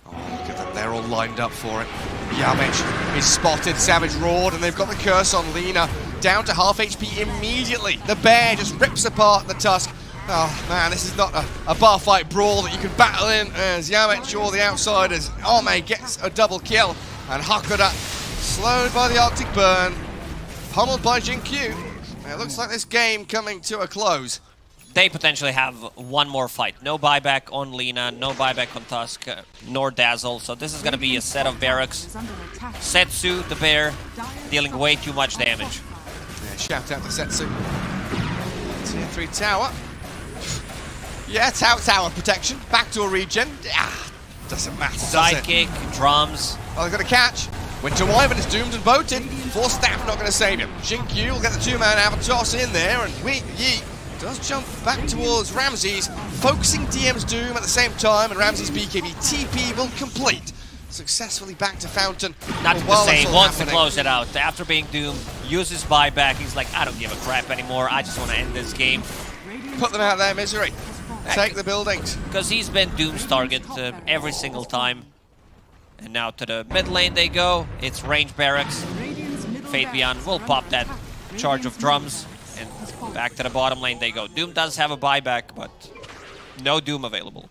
Oh, look at them. They're all lined up for it. Yamich is spotted, Savage roared, and they've got the curse on Lina. Down to half HP immediately. The bear just rips apart the tusk. Oh man, this is not a bar fight brawl that you can battle in as Yamich or the Outsiders. Ome gets a double kill, and Hakuda slowed by the Arctic Burn, pummeled by Jin-Q. It looks like this game coming to a close. They potentially have one more fight. No buyback on Lina, no buyback on Tusk, nor Dazzle. So this is going to be a set of barracks. Setsu, the bear, dealing way too much damage. Shout out to Setsu. Tier 3 tower. Yeah, tower protection. Backdoor regen. Doesn't matter, does it? Sidekick, drums. Well, they've got to catch. Winter Wyvern is doomed and boated. Force Staff not going to save him. Xingqiu will get the two-man Avatos in there, and Yi does jump back towards Ramses, focusing DM's Doom at the same time, and Ramses' BKB TP will complete. Successfully back to Fountain. Nothing to say, wants to close it out. After being doomed, uses buyback. He's like, I don't give a crap anymore. I just want to end this game. Put them out there, misery. Take the buildings. Because he's been Doom's target every single time. And now to the mid lane they go. It's range barracks. Fate Beyond will pop that charge of drums. And back to the bottom lane they go. Doom does have a buyback, but no Doom available.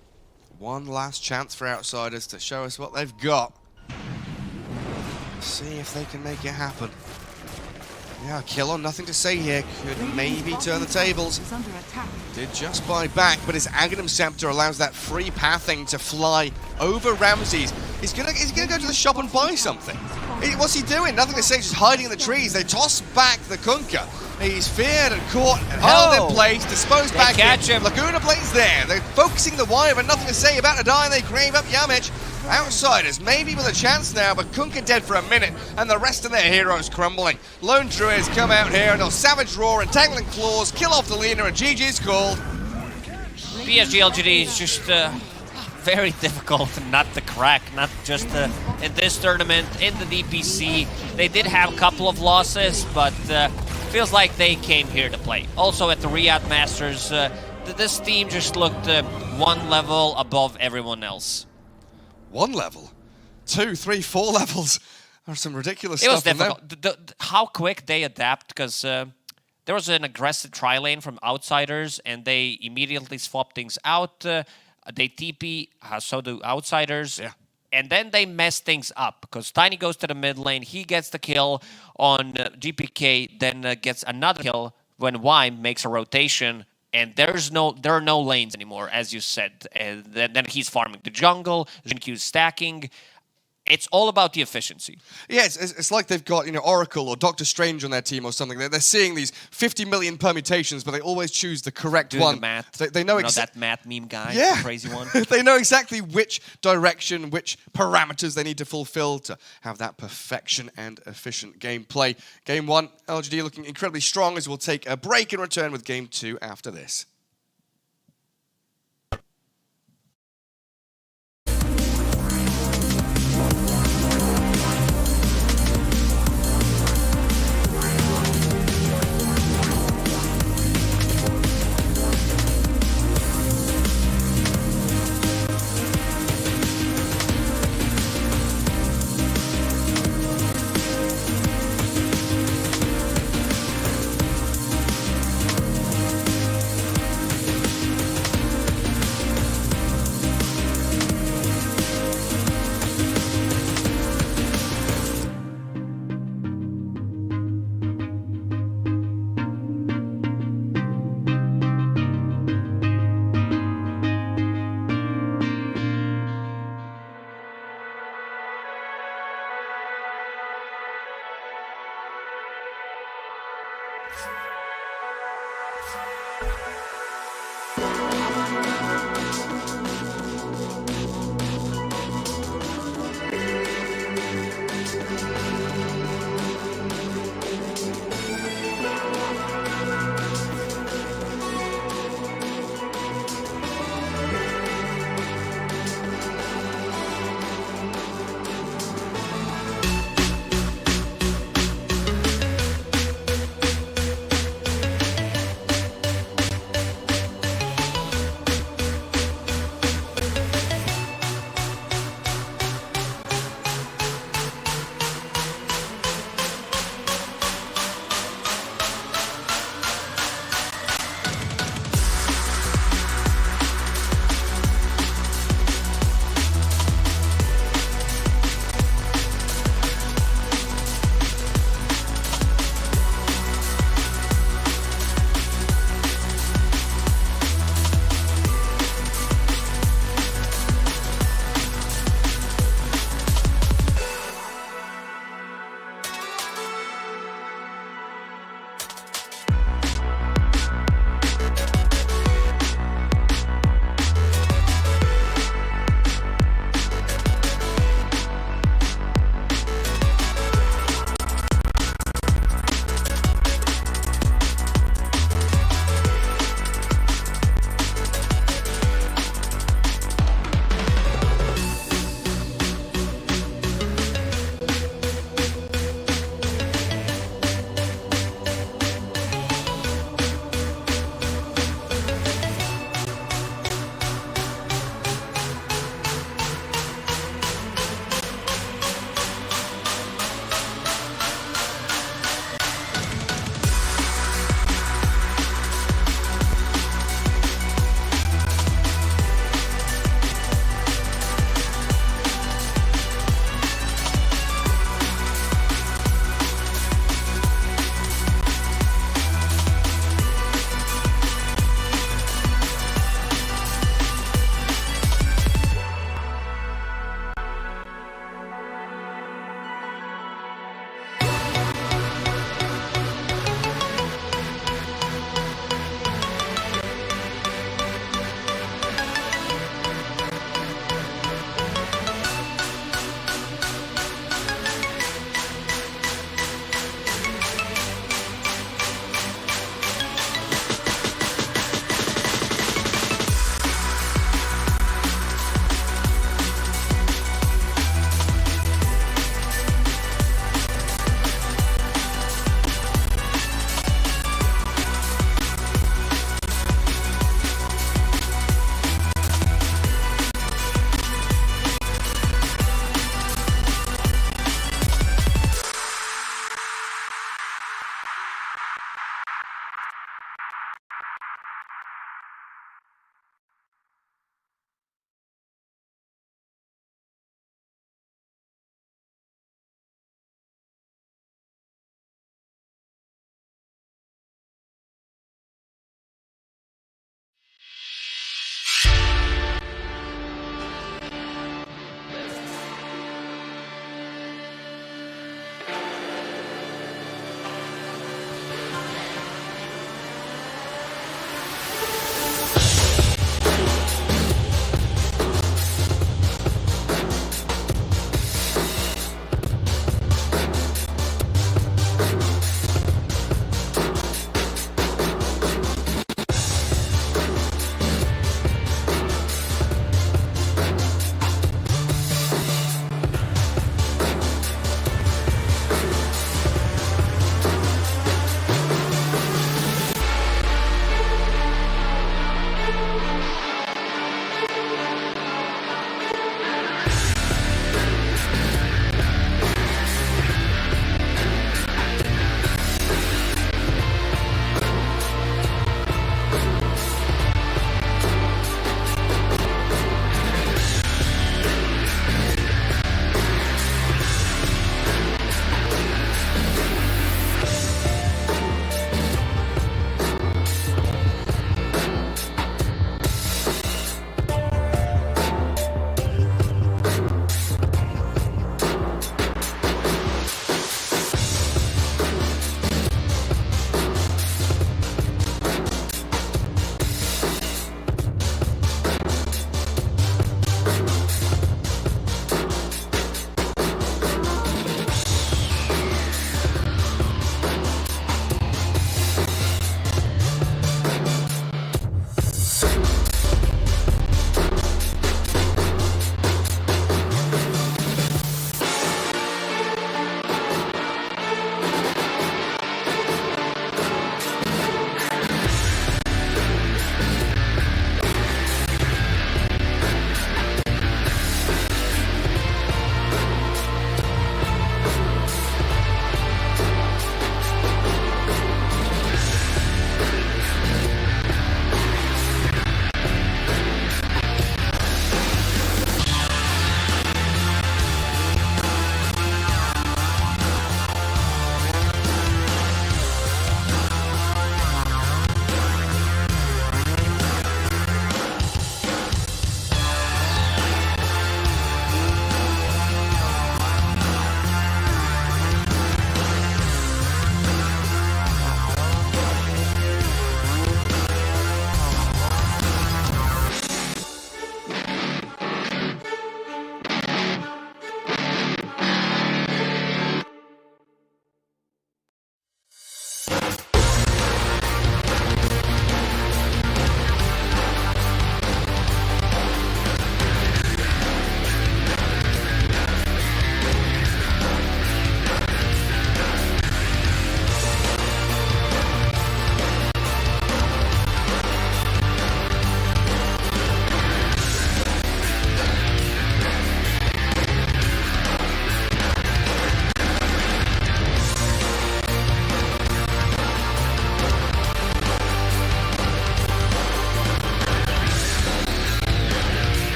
One last chance for Outsiders to show us what they've got. See if they can make it happen. Yeah, Killon, nothing to say here. Could maybe turn the tables. Did just buy back, but his Aghanim Scepter allows that free pathing to fly over Ramses. He's gonna go to the shop and buy something. What's he doing? Nothing to say, just hiding in the trees. They toss back the Kunkka. He's feared and caught and held in place, disposed back catch in. him. Laguna Blade's there. They're focusing the Wyvern, nothing to say, about to die, and they crave up Yamich. Outsiders, maybe with a chance now, but Kunkka dead for a minute, and the rest of their heroes crumbling. Lone Druids come out here, and they'll Savage Roar, Entangling Claws, kill off the leader, and GG's called. PSG.LGD is just very difficult not to crack, not just in this tournament, in the DPC. They did have a couple of losses, but feels like they came here to play. Also at the Riyadh Masters, this team just looked one level above everyone else. One level? 2, 3, 4 levels? There's some ridiculous stuff. It was difficult. How quick they adapt, because there was an aggressive tri-lane from Outsiders, and they immediately swap things out. They TP, so do Outsiders. Yeah. And then they mess things up, because Tiny goes to the mid lane, he gets the kill on GPK, then gets another kill when Wyme makes a rotation, and there are no lanes anymore, as you said. And then he's farming the jungle, Xingqiu's stacking. It's all about the efficiency. Yeah, it's like they've got, Oracle or Doctor Strange on their team or something. They're seeing these 50 million permutations, but they always choose the correct one. The math. They know that math meme guy, yeah. The crazy one. They know exactly which direction, which parameters they need to fulfill to have that perfection and efficient gameplay. Game 1, LGD looking incredibly strong, as we'll take a break and return with Game 2 after this.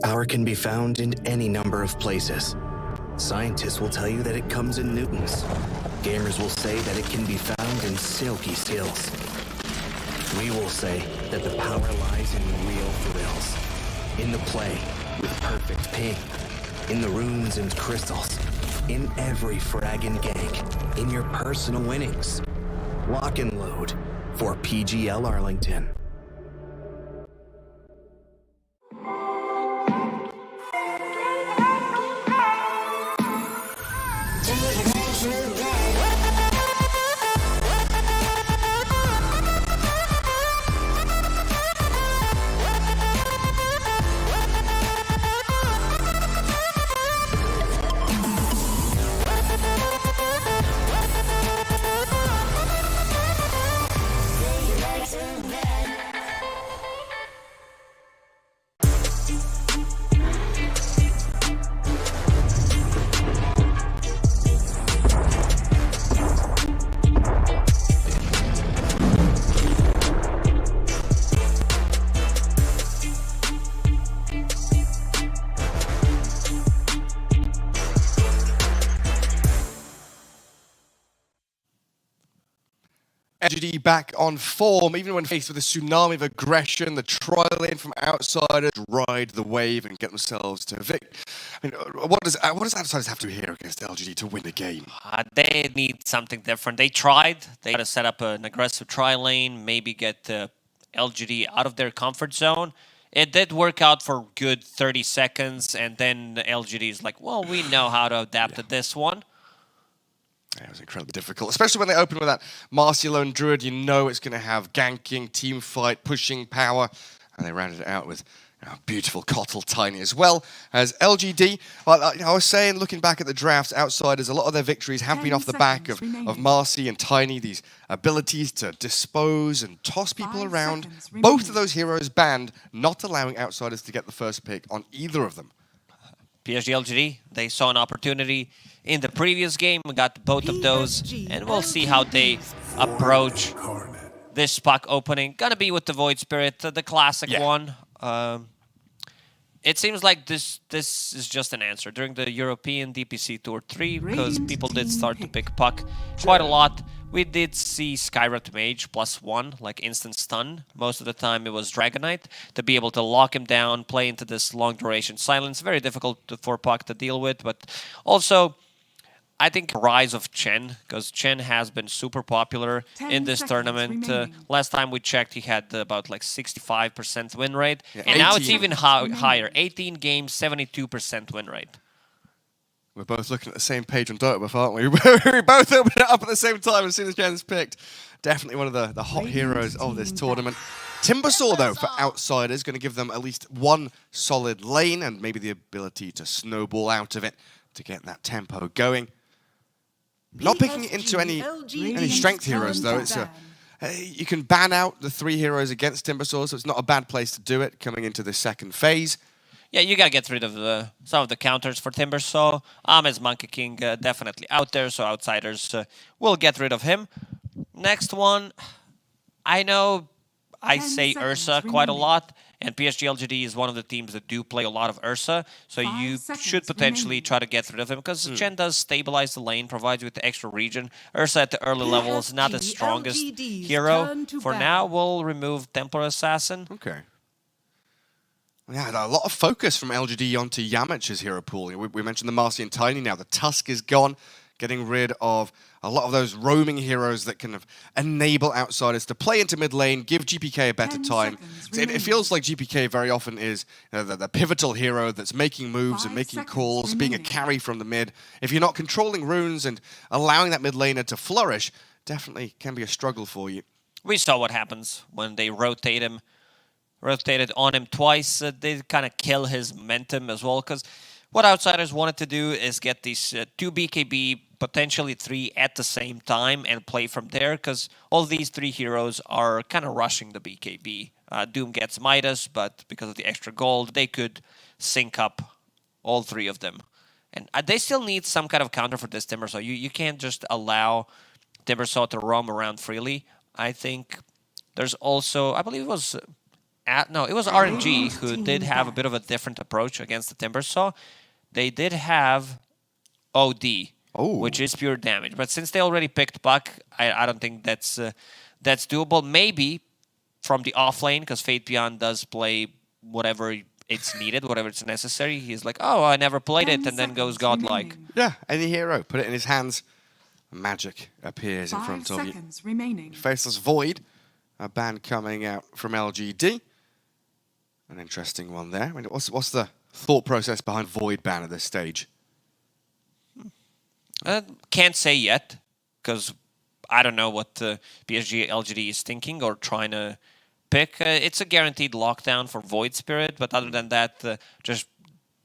Power can be found in any number of places. Scientists will tell you that it comes in newtons. Gamers will say that it can be found in silky skills. We will say that the power lies in real thrills. In the play with perfect ping. In the runes and crystals. In every frag and gank. In your personal winnings. Lock and load for PGL Arlington. LGD back on form, even when faced with a tsunami of aggression, the trial in from outsiders ride the wave and get themselves to victory. I mean, what does outsiders have to do here against LGD to win a game? They need something different. They tried. They had to set up an aggressive tri lane, maybe get LGD out of their comfort zone. It did work out for a good 30 seconds, and then LGD is like, well, we know how to adapt to this one. It was incredibly difficult, especially when they open with that Marcy Lone Druid. You know it's going to have ganking, team fight, pushing power, and they rounded it out with beautiful Kotl Tiny as well as LGD. Well, I was saying, looking back at the drafts, outsiders, a lot of their victories have been off the back of Marcy and Tiny, these abilities to dispose and toss people around. Both of those heroes banned, not allowing outsiders to get the first pick on either of them. PSG.LGD, they saw an opportunity in the previous game. We got both of those, and we'll see how they approach this puck opening. Gonna be with the Void Spirit, the classic one. It seems like this is just an answer during the European DPC Tour 3, because people did start to pick puck quite a lot. We did see Skyrupt Mage +1, like instant stun. Most of the time it was Dragonite to be able to lock him down, play into this long duration silence. Very difficult for puck to deal with, but also I think rise of Chen, because Chen has been super popular in this tournament. Last time we checked, he had about like 65% win rate, and now it's even higher. 18 games, 72% win rate. We're both looking at the same page on Dota, aren't we? We both opened it up at the same time as soon as Jen's picked. Definitely one of the hot heroes of this tournament. Timbersaw, though, for outsiders, going to give them at least one solid lane and maybe the ability to snowball out of it to get that tempo going. Not picking into any strength heroes, though. It's you can ban out the 3 heroes against Timbersaw, so it's not a bad place to do it coming into the second phase. Yeah, you gotta get rid of some of the counters for Timbersaw. As Monkey King definitely out there, so outsiders will get rid of him. Next one, I know I say Ursa quite a lot, and PSG.LGD is one of the teams that do play a lot of Ursa, so you should potentially try to get rid of him, because Chen does stabilize the lane, provides you with the extra region. Ursa at the early level is not the strongest hero. For now, we'll remove Templar Assassin. Okay. Yeah, a lot of focus from LGD onto Yamach's hero pool. We mentioned the Marcy and Tiny now. The Tusk is gone, getting rid of a lot of those roaming heroes that can enable outsiders to play into mid lane, give GPK a better time. It feels like GPK very often is the pivotal hero that's making moves and making calls, being a carry from the mid. If you're not controlling runes and allowing that mid laner to flourish, definitely can be a struggle for you. We saw what happens when they rotated on him twice. They kind of kill his momentum as well, because what outsiders wanted to do is get these 2 BKB, potentially 3 at the same time, and play from there, because all these 3 heroes are kind of rushing the BKB. Doom gets Midas, but because of the extra gold, they could sync up all 3 of them. And they still need some kind of counter for this Timbersaw. You can't just allow Timbersaw to roam around freely. I think there's also, I believe it was no, it was RNG who did have a bit of a different approach against the Timbersaw. They did have OD, which is pure damage. But since they already picked Puck, I don't think that's doable. Maybe from the off lane, because Fate Beyond does play whatever it's needed, whatever it's necessary. He's like, oh, I never played it, and then goes godlike. Yeah, any hero, put it in his hands. Magic appears in front of you. 5 seconds remaining. Faceless Void, a ban coming out from LGD. An interesting one there. I mean, what's the thought process behind Void ban at this stage? Can't say yet, because I don't know what PSG.LGD is thinking or trying to pick. It's a guaranteed lockdown for Void Spirit, but other than that, just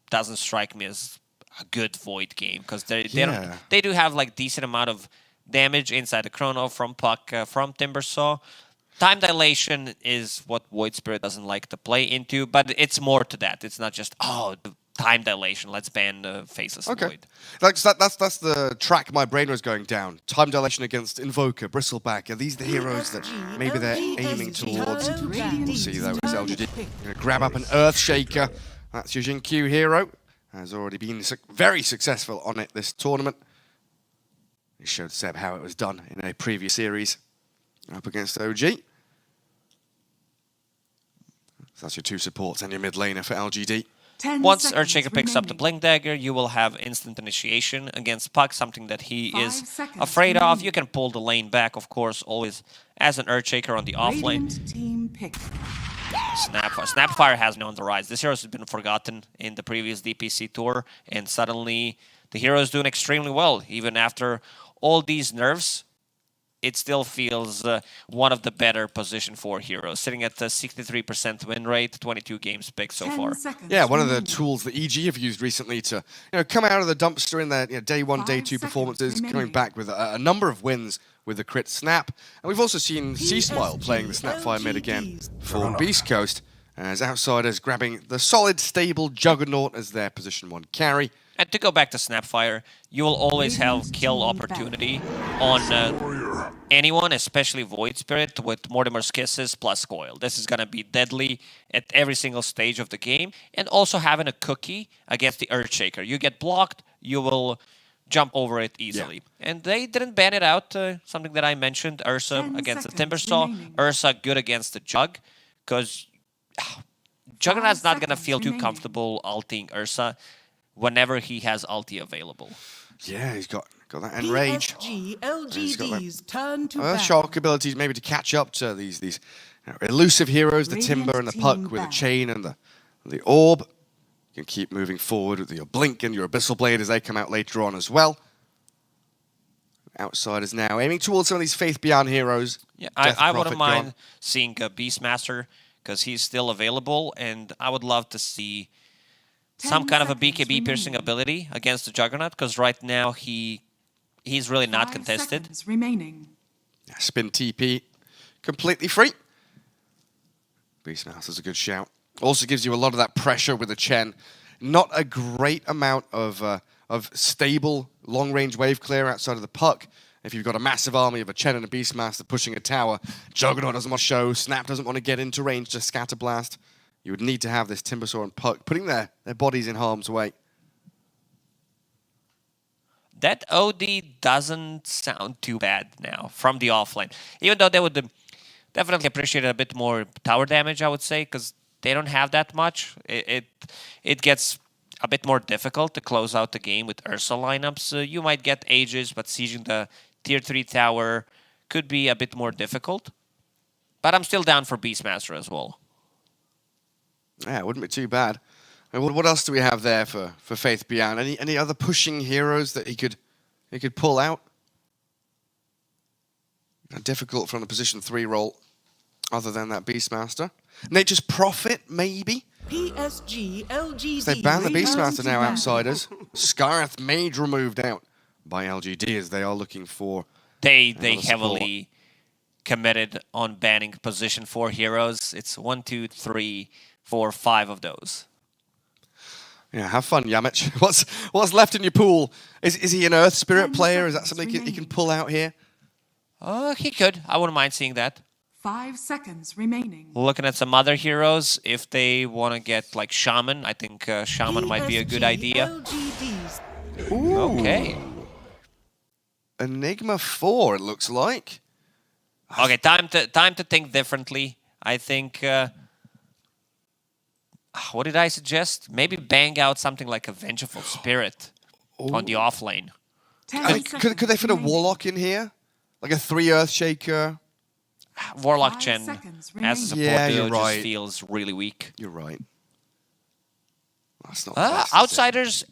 doesn't strike me as a good Void game, because they do have like decent amount of damage inside the Chrono from Puck, from Timbersaw. Time dilation is what Void Spirit doesn't like to play into, but it's more to that. It's not just, the time dilation, let's ban the Faceless Void. That's the track my brain was going down. Time dilation against Invoker, Bristleback. Are these the heroes that maybe they're aiming towards? We'll see though as LGD going to grab up an Earthshaker. That's your Jin-Q hero. Has already been very successful on it this tournament. He showed Seb how it was done in a previous series up against OG. So that's your two supports and your mid laner for LGD. Once Earthshaker picks up the Blink Dagger, you will have instant initiation against Puck, something that he is afraid of. You can pull the lane back, of course, always as an Earthshaker on the off lane. Snapfire has been on the rise. This hero has been forgotten in the previous DPC tour, and suddenly the hero is doing extremely well. Even after all these nerfs, it still feels one of the better position 4 heroes, sitting at the 63% win rate, 22 games picked so far. Yeah, one of the tools that EG have used recently to come out of the dumpster in their day 1, day 2 performances, coming back with a number of wins with the crit snap. And we've also seen C-Smile playing the Snapfire mid again for Beast Coast, as Outsiders grabbing the solid, stable Juggernaut as their position 1 carry. And to go back to Snapfire, you will always have kill opportunity on anyone, especially Void Spirit, with Mortimer's Kisses plus Coil. This is going to be deadly at every single stage of the game. And also having a cookie against the Earthshaker. You get blocked, you will jump over it easily. Yeah. And they didn't ban it out, something that I mentioned, Ursa against the Timbersaw, Ursa good against the Jug, because Juggernaut's not going to feel too comfortable ulting Ursa whenever he has ulti available. Yeah, he's got that Enrage. PSG.LGD's turn to Earthshock abilities maybe to catch up to these elusive heroes, the Timber and the Puck with the Chain and the Orb. You can keep moving forward with your Blink and your Abyssal Blade as they come out later on as well. Outsiders now aiming towards some of these Faith Beyond heroes. Yeah, I wouldn't mind seeing a Beastmaster, because he's still available, and I would love to see some kind of a BKB piercing ability against the Juggernaut, because right now he's really not contested. Spin TP completely free. Beastmaster's a good shout. Also gives you a lot of that pressure with the Chen. Not a great amount of stable long-range wave clear outside of the Puck. If you've got a massive army of a Chen and a Beastmaster pushing a tower, Juggernaut doesn't want to show, Snap doesn't want to get into range to scatter blast. You would need to have this Timbersaw and Puck putting their bodies in harm's way. That OD doesn't sound too bad now from the offlane. Even though they would definitely appreciate a bit more tower damage, I would say, because they don't have that much. It gets a bit more difficult to close out the game with Ursa lineups. You might get Aegis, but sieging the tier 3 tower could be a bit more difficult. But I'm still down for Beastmaster as well. Yeah, it wouldn't be too bad. And what else do we have there for Faith Beyond? Any other pushing heroes that he could pull out? Difficult from the position 3 role, other than that Beastmaster. Nature's Prophet, maybe? PSG.LGD. They ban the Beastmaster now, Outsiders. Scarth Mage removed out by LGD as they are looking for... They heavily committed on banning position 4 heroes. It's 1, 2, 3, 4, 5 of those. Yeah, have fun, Yamich. What's left in your pool? Is he an Earth Spirit player? Is that something he can pull out here? He could. I wouldn't mind seeing that. 5 seconds remaining. Looking at some other heroes, if they want to get like Shaman, I think Shaman might be a good idea. PSG.LGD's Okay. Enigma 4, it looks like. Okay, time to think differently. I think. What did I suggest? Maybe bang out something like a Vengeful Spirit on the off lane. 10 I mean, seconds could they fit a remaining. Warlock in here? Like a 3 Earthshaker? Warlock 5 Chen seconds as a support Yeah, duo you're just right. feels really weak. You're right. That's not the best, is it? Outsiders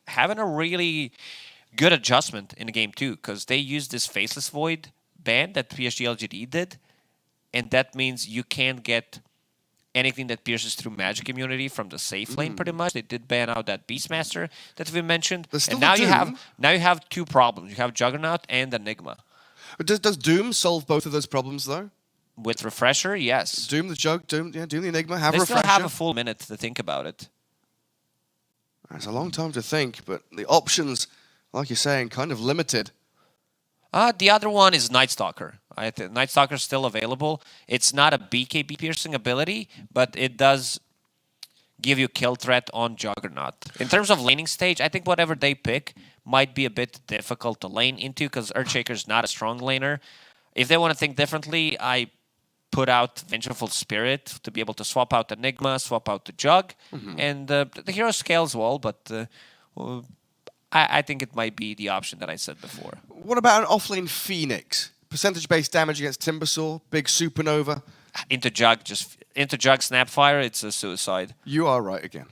having a really good adjustment in the game too, because they used this Faceless Void ban that PSG.LGD did, and that means you can't get anything that pierces through magic immunity from the safe lane. Pretty much, they did ban out that Beastmaster that we mentioned, There's still and the now Doom. you have two problems. You have Juggernaut and Enigma. But does Doom solve both of those problems, though? With Refresher, yes. Doom the Jug, Doom the Enigma, have They a still Refresher. have a full minute to think about it. It's a long time to think, but the options, like you're saying, kind of limited. The other one is Night Stalker. Night Stalker is still available. It's not a BKB piercing ability, but it does give you kill threat on Juggernaut. In terms of laning stage, I think whatever they pick might be a bit difficult to lane into because Earthshaker is not a strong laner. If they want to think differently, I put out Vengeful Spirit to be able to swap out Enigma, swap out the Jug, and the hero scales well, but I think it might be the option that I said before. What about an offlane Phoenix? Percentage-based damage against Timbersaw, big supernova. Into Jug Snapfire, it's a suicide. You are right again.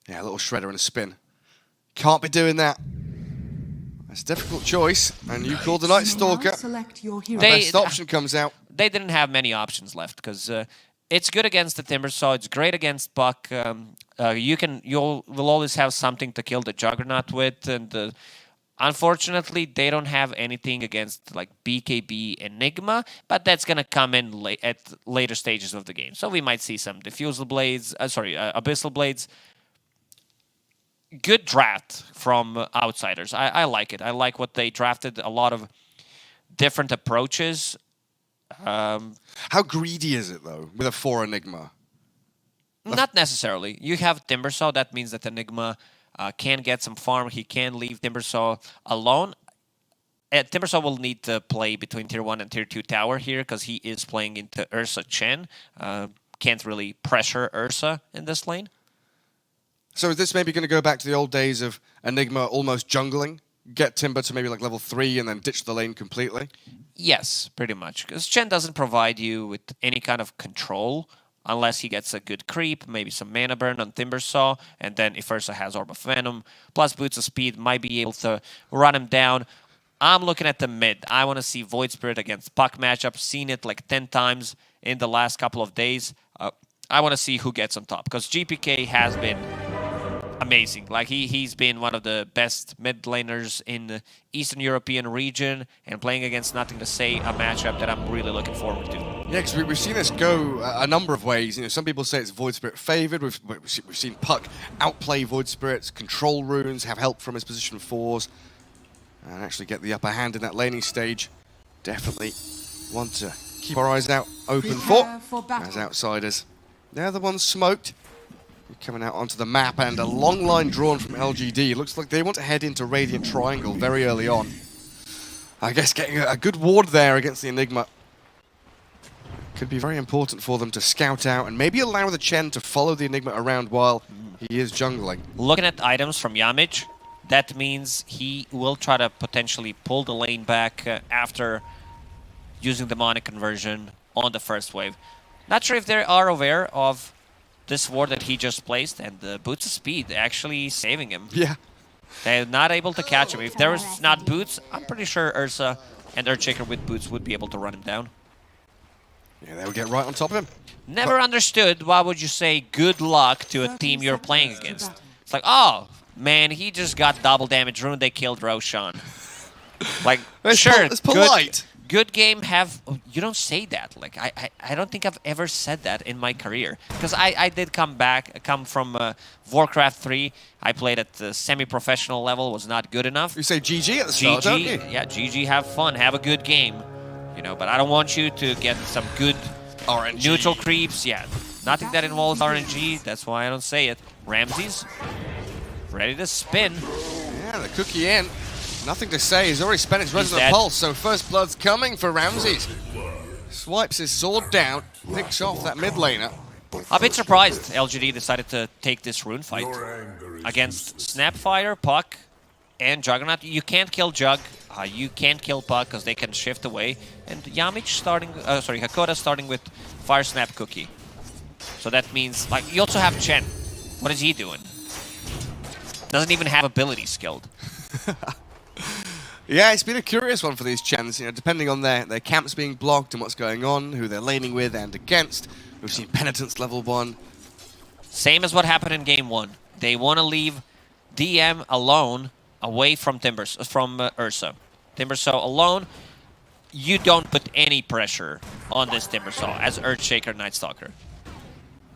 Yeah, a little shredder and a spin. Can't be doing that. That's a difficult choice, and you called the Night You may now Stalker. select your hero. They- Best option comes out. They didn't have many options left because it's good against the Timbersaw. It's great against Buck. You'll always have something to kill the Juggernaut with, and unfortunately, they don't have anything against like BKB Enigma, but that's gonna come in at later stages of the game. So we might see some Diffusal Blades. Abyssal Blades. Good draft from Outsiders. I like it. I like what they drafted. A lot of different approaches. How greedy is it, though, with a 4 Enigma? Not necessarily. You have Timbersaw. That means that Enigma can get some farm. He can leave Timbersaw alone. Timbersaw will need to play between Tier 1 and Tier 2 tower here because he is playing into Ursa Chen. Can't really pressure Ursa in this lane. So is this maybe going to go back to the old days of Enigma almost jungling? Get Timber to maybe like level 3 and then ditch the lane completely? Yes, pretty much. Because Chen doesn't provide you with any kind of control unless he gets a good creep, maybe some mana burn on Timbersaw, and then if Ursa has Orb of Venom, plus Boots of Speed, might be able to run him down. I'm looking at the mid. I want to see Void Spirit against Puck matchup. Seen it like 10 times in the last couple of days. I want to see who gets on top, because GPK has been amazing. Like he's been one of the best mid laners in the Eastern European region, and playing against Nothing to Say, a matchup that I'm really looking forward to. Yeah, because we've seen this go a number of ways. You know, some people say it's Void Spirit favored. We've seen Puck outplay Void Spirits, control runes, have help from his position 4s, and actually get the upper hand in that laning stage. Definitely want to keep our eyes out open Prepare for for battle. as outsiders. They're the ones smoked. Coming out onto the map, and a long line drawn from LGD. Looks like they want to head into Radiant Triangle very early on. I guess getting a good ward there against the Enigma could be very important for them to scout out and maybe allow the Chen to follow the Enigma around while he is jungling. Looking at items from Yamich, that means he will try to potentially pull the lane back after using Demonic Conversion on the first wave. Not sure if they are aware of this ward that he just placed, and the Boots of Speed actually saving him. Yeah. They're not able to catch him. If there was not Boots, I'm pretty sure Ursa and Earthshaker with Boots would be able to run him down. Yeah, they would get right on top of him. Never understood why would you say good luck to a team you're playing against. It's like, oh, man, he just got double damage rune, they killed Roshan. Like, sure, It's polite. Good game. You don't say that. Like I don't think I've ever said that in my career, because I did come from Warcraft 3. I played at the semi-professional level, was not good enough. You say GG at the start, don't you? GG, yeah, GG. Have fun, have a good game. you know, but I don't want you to get some good RNG. neutral creeps. Yeah, nothing that involves RNG. That's why I don't say it. Ramses ready to spin. Yeah, the cookie in. Nothing to say. He's already spent his resonant dead. pulse, so first blood's coming for Ramses. Swipes his sword down, picks off that mid laner. I'm a bit surprised LGD decided to take this rune fight against Snapfire, Puck, and Juggernaut. You can't kill Jug. You can't kill Puck because they can shift away. And Yamich starting, Hakoda starting with Fire Snap Cookie. So that means, like, you also have Chen. What is he doing? Doesn't even have ability skilled. Yeah, it's been a curious one for these Chens, you know, depending on their camps being blocked and what's going on, who they're laning with and against. We've seen Penitence level 1. Same as what happened in game 1. They want to leave DM alone away from Ursa. Timbersaw alone. You don't put any pressure on this Timbersaw as Earthshaker Night Stalker.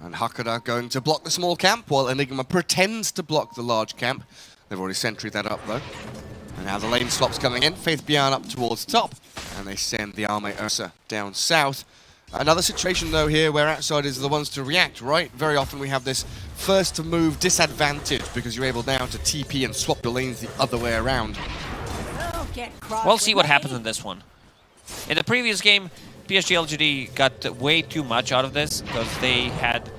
And Hakoda going to block the small camp while Enigma pretends to block the large camp. They've already sentryed that up though. And now the lane swap's coming in. Faith Bjarn up towards top. And they send the Arme Ursa down south. Another situation though here where outsiders are the ones to react, right? Very often we have this first to move disadvantage because you're able now to TP and swap your lanes the other way around. We'll see what happens in this one. In the previous game, PSG.LGD got way too much out of this because they had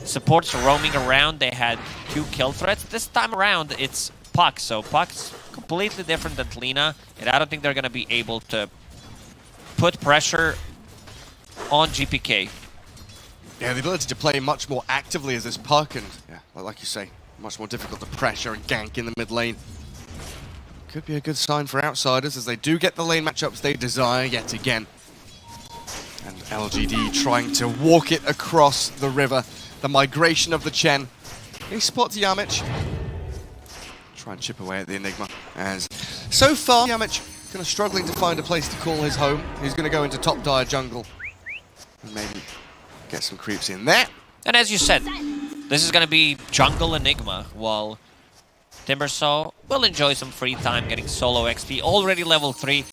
supports roaming around. They had 2 kill threats. This time around, it's Puck. So Puck's completely different than Lina, and I don't think they're going to be able to put pressure on GPK. Yeah, the ability to play much more actively as this Puck, and yeah, like you say, much more difficult to pressure and gank in the mid lane. Could be a good sign for outsiders as they do get the lane matchups they desire yet again. And LGD trying to walk it across the river. The migration of the Chen. He spots Yamich. Try and chip away at the Enigma. As so far, Yamich kind of struggling to find a place to call his home. He's going to go into top dire jungle. And maybe get some creeps in there. And as you said, this is going to be jungle Enigma, while Timbersaw will enjoy some free time getting solo XP. Already level 3.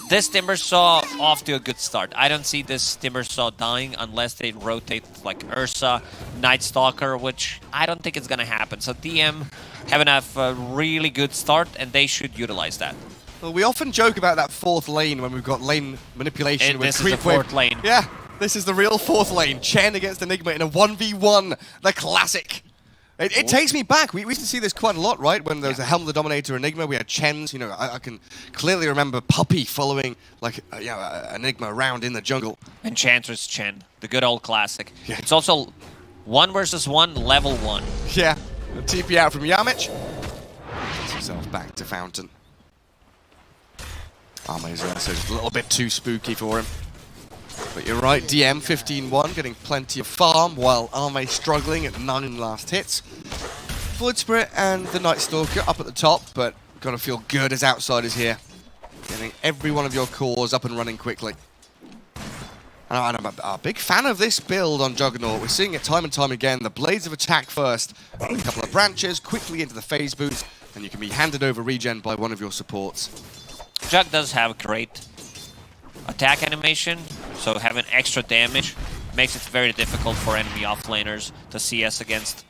This Timbersaw off to a good start. I don't see this Timbersaw dying unless they rotate like Ursa, Night Stalker, which I don't think it's going to happen. So DM have enough really good start, and they should utilize that. Well, we often joke about that 4th lane when we've got lane manipulation with this creep is the 4th lane. Yeah, this is the real 4th lane. Chen against Enigma in a 1v1. The classic. It takes me back. We used to see this quite a lot, right? When there was a Helm of the Dominator Enigma, we had Chens. You know, I can clearly remember Puppy following like Enigma around in the jungle. Enchantress Chen, the good old classic. Yeah. It's also 1 versus 1, level 1. Yeah, a TP out from Yamich. Gets himself back to Fountain. Arme's also just a little bit too spooky for him. But you're right, DM 15-1, getting plenty of farm, while Arme struggling at 9 last hits. Void Spirit and the Night Stalker up at the top, but gotta feel good as outsiders here. Getting every one of your cores up and running quickly. And I'm a big fan of this build on Juggernaut. We're seeing it time and time again. The Blades of Attack first, a couple of branches, quickly into the phase boost, and you can be handed over regen by one of your supports. Jug does have great attack animation, so having extra damage makes it very difficult for enemy offlaners to CS against.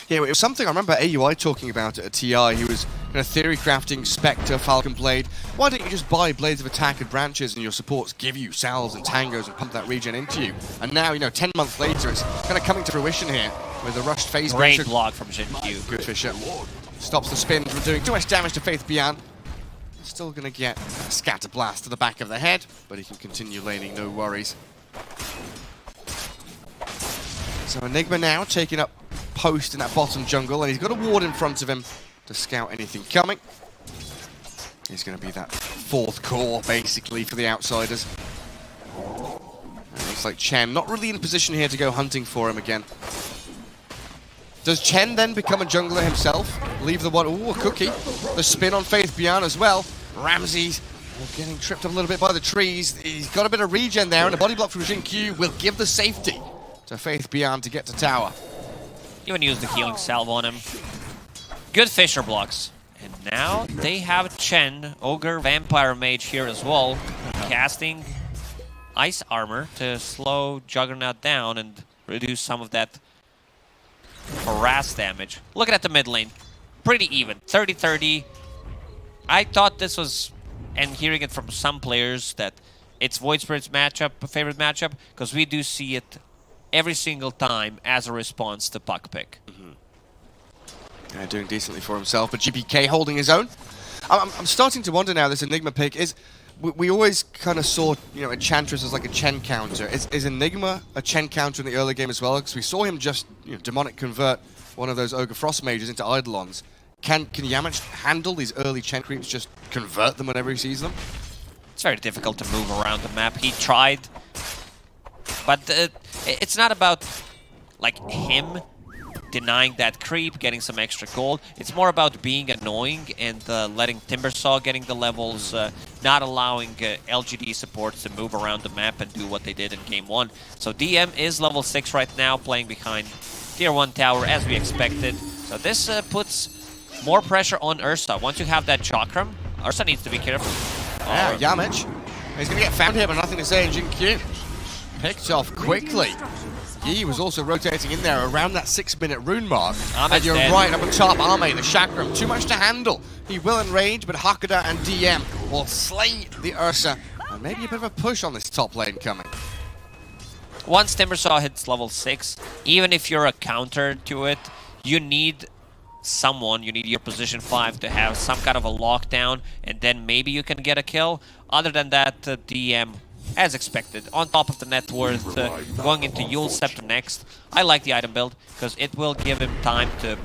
Yeah, it was something I remember AUI talking about at TI. He was kind of theory crafting Spectre, Falcon Blade. Why don't you just buy Blades of Attack and branches and your supports give you salves and tangos and pump that regen into you? And now, you know, 10 months later, it's kind of coming to fruition here with the rushed phase. Great block from Shin-Q. Good Fisher. Stops the spin from doing too much damage to Faith Bjarn. Still going to get a scatter blast to the back of the head, but he can continue laning, no worries. So Enigma now taking up post in that bottom jungle, and he's got a ward in front of him to scout anything coming. He's going to be that 4th core, basically, for the outsiders. And it looks like Chen not really in position here to go hunting for him again. Does Chen then become a jungler himself? Leave the one, ooh, a cookie. The spin on Faith Bjarn as well. Ramses getting tripped up a little bit by the trees. He's got a bit of regen there, and a body block from Jin-Q will give the safety to Faith Bjarn to get to tower. Even use the healing salve on him. Good Fisher blocks. And now they have Chen, Ogre, Vampire Mage here as well. casting Ice Armor to slow Juggernaut down and reduce some of that harass damage. Looking at the mid lane, pretty even, 30-30. I thought this was, and hearing it from some players, that it's Void Spirit's favorite matchup, because we do see it every single time as a response to puck pick. Yeah, doing decently for himself, but GPK holding his own. I'm starting to wonder now, this Enigma pick is... We always kind of saw, Enchantress as like a Chen counter. Is Enigma a Chen counter in the early game as well? Because we saw him just, demonic convert one of those Ogre Frost mages into Eidolons. Can Yamich handle these early Chen creeps, just convert them whenever he sees them? It's very difficult to move around the map. He tried, but it's not about like him denying that creep, getting some extra gold. It's more about being annoying and letting Timbersaw getting the levels, not allowing LGD supports to move around the map and do what they did in Game 1. So DM is level 6 right now, playing behind Tier 1 tower as we expected. So this puts more pressure on Ursa. Once you have that Chakram, Ursa needs to be careful. Yeah, Yamich. He's going to get found here, but nothing to say in Jin Q. Picked off quickly. He was also rotating in there around that 6-minute rune mark. And you're right up on top, Arme, the Chakram. Too much to handle. He will enrage, but Hakuda and DM will slay the Ursa. And maybe a bit of a push on this top lane coming. Once Timbersaw hits level 6, even if you're a counter to it, you need someone, you need your position 5 to have some kind of a lockdown, and then maybe you can get a kill. Other than that, DM, as expected, on top of the net worth, going into Yule Scepter next. I like the item build, because it will give him time to,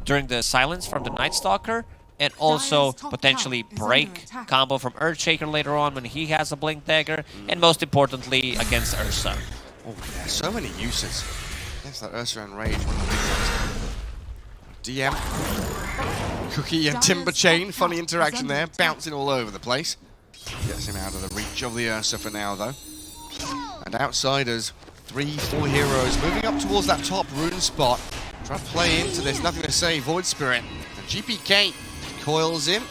during the silence from the Night Stalker, and also potentially break combo from Earthshaker later on when he has a Blink Dagger, and most importantly, against Ursa. Oh yeah, so many uses. Against that Ursa and Rage. DM, Cookie and Timber Chain, funny interaction there, bouncing all over the place. Gets him out of the reach of the Ursa for now though. And outsiders, 3-4 heroes moving up towards that top rune spot. Try to play into this, nothing to say, Void Spirit. And GPK coils in,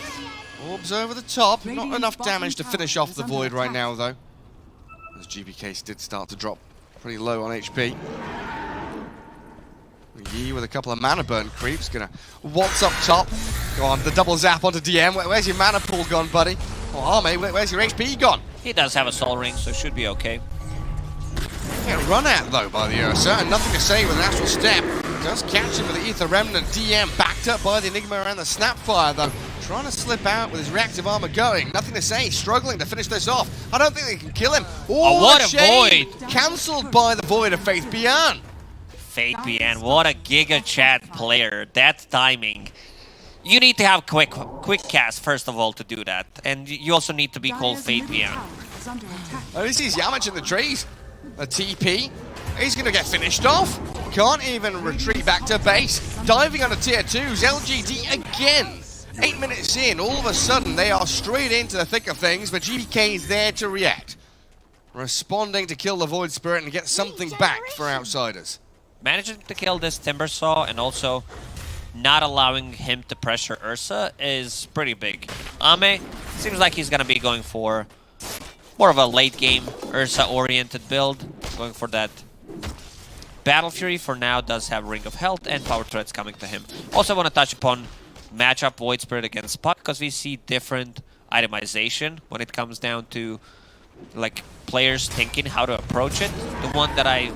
orbs over the top, not enough damage to finish off the Void right now though. As GPK did start to drop pretty low on HP. Yi with a couple of mana burn creeps, gonna waltz up top. Go on, the double zap onto DM. Where's your mana pool gone, buddy? Oh, Arme, where's your HP gone? He does have a Soul Ring, so should be okay. Get run at though by the Ursa, and nothing to say with an Astral Step. Does catch him with the Ether Remnant. DM backed up by the Enigma around the Snapfire though. Trying to slip out with his reactive armor going. Nothing to say, struggling to finish this off. I don't think they can kill him. Oh, what a Void! Cancelled by the Void of Faith Beyond. Fate BN, what a Giga Chat player. That timing. You need to have quick cast first of all to do that. And you also need to be called Fate BN. Oh, he sees Yamich in the trees. A TP. He's going to get finished off. Can't even retreat back to base. Diving on a tier 2s. LGD again. 8 minutes in, all of a sudden they are straight into the thick of things, but GPK is there to react. Responding to kill the Void Spirit and get something back for outsiders. Managing to kill this Timbersaw and also not allowing him to pressure Ursa is pretty big. Ame seems like he's going to be going for more of a late game Ursa-oriented build. Going for that Battle Fury for now, does have Ring of Health and Power Threads coming to him. Also want to touch upon matchup Void Spirit against Puck, because we see different itemization when it comes down to like players thinking how to approach it. The one that I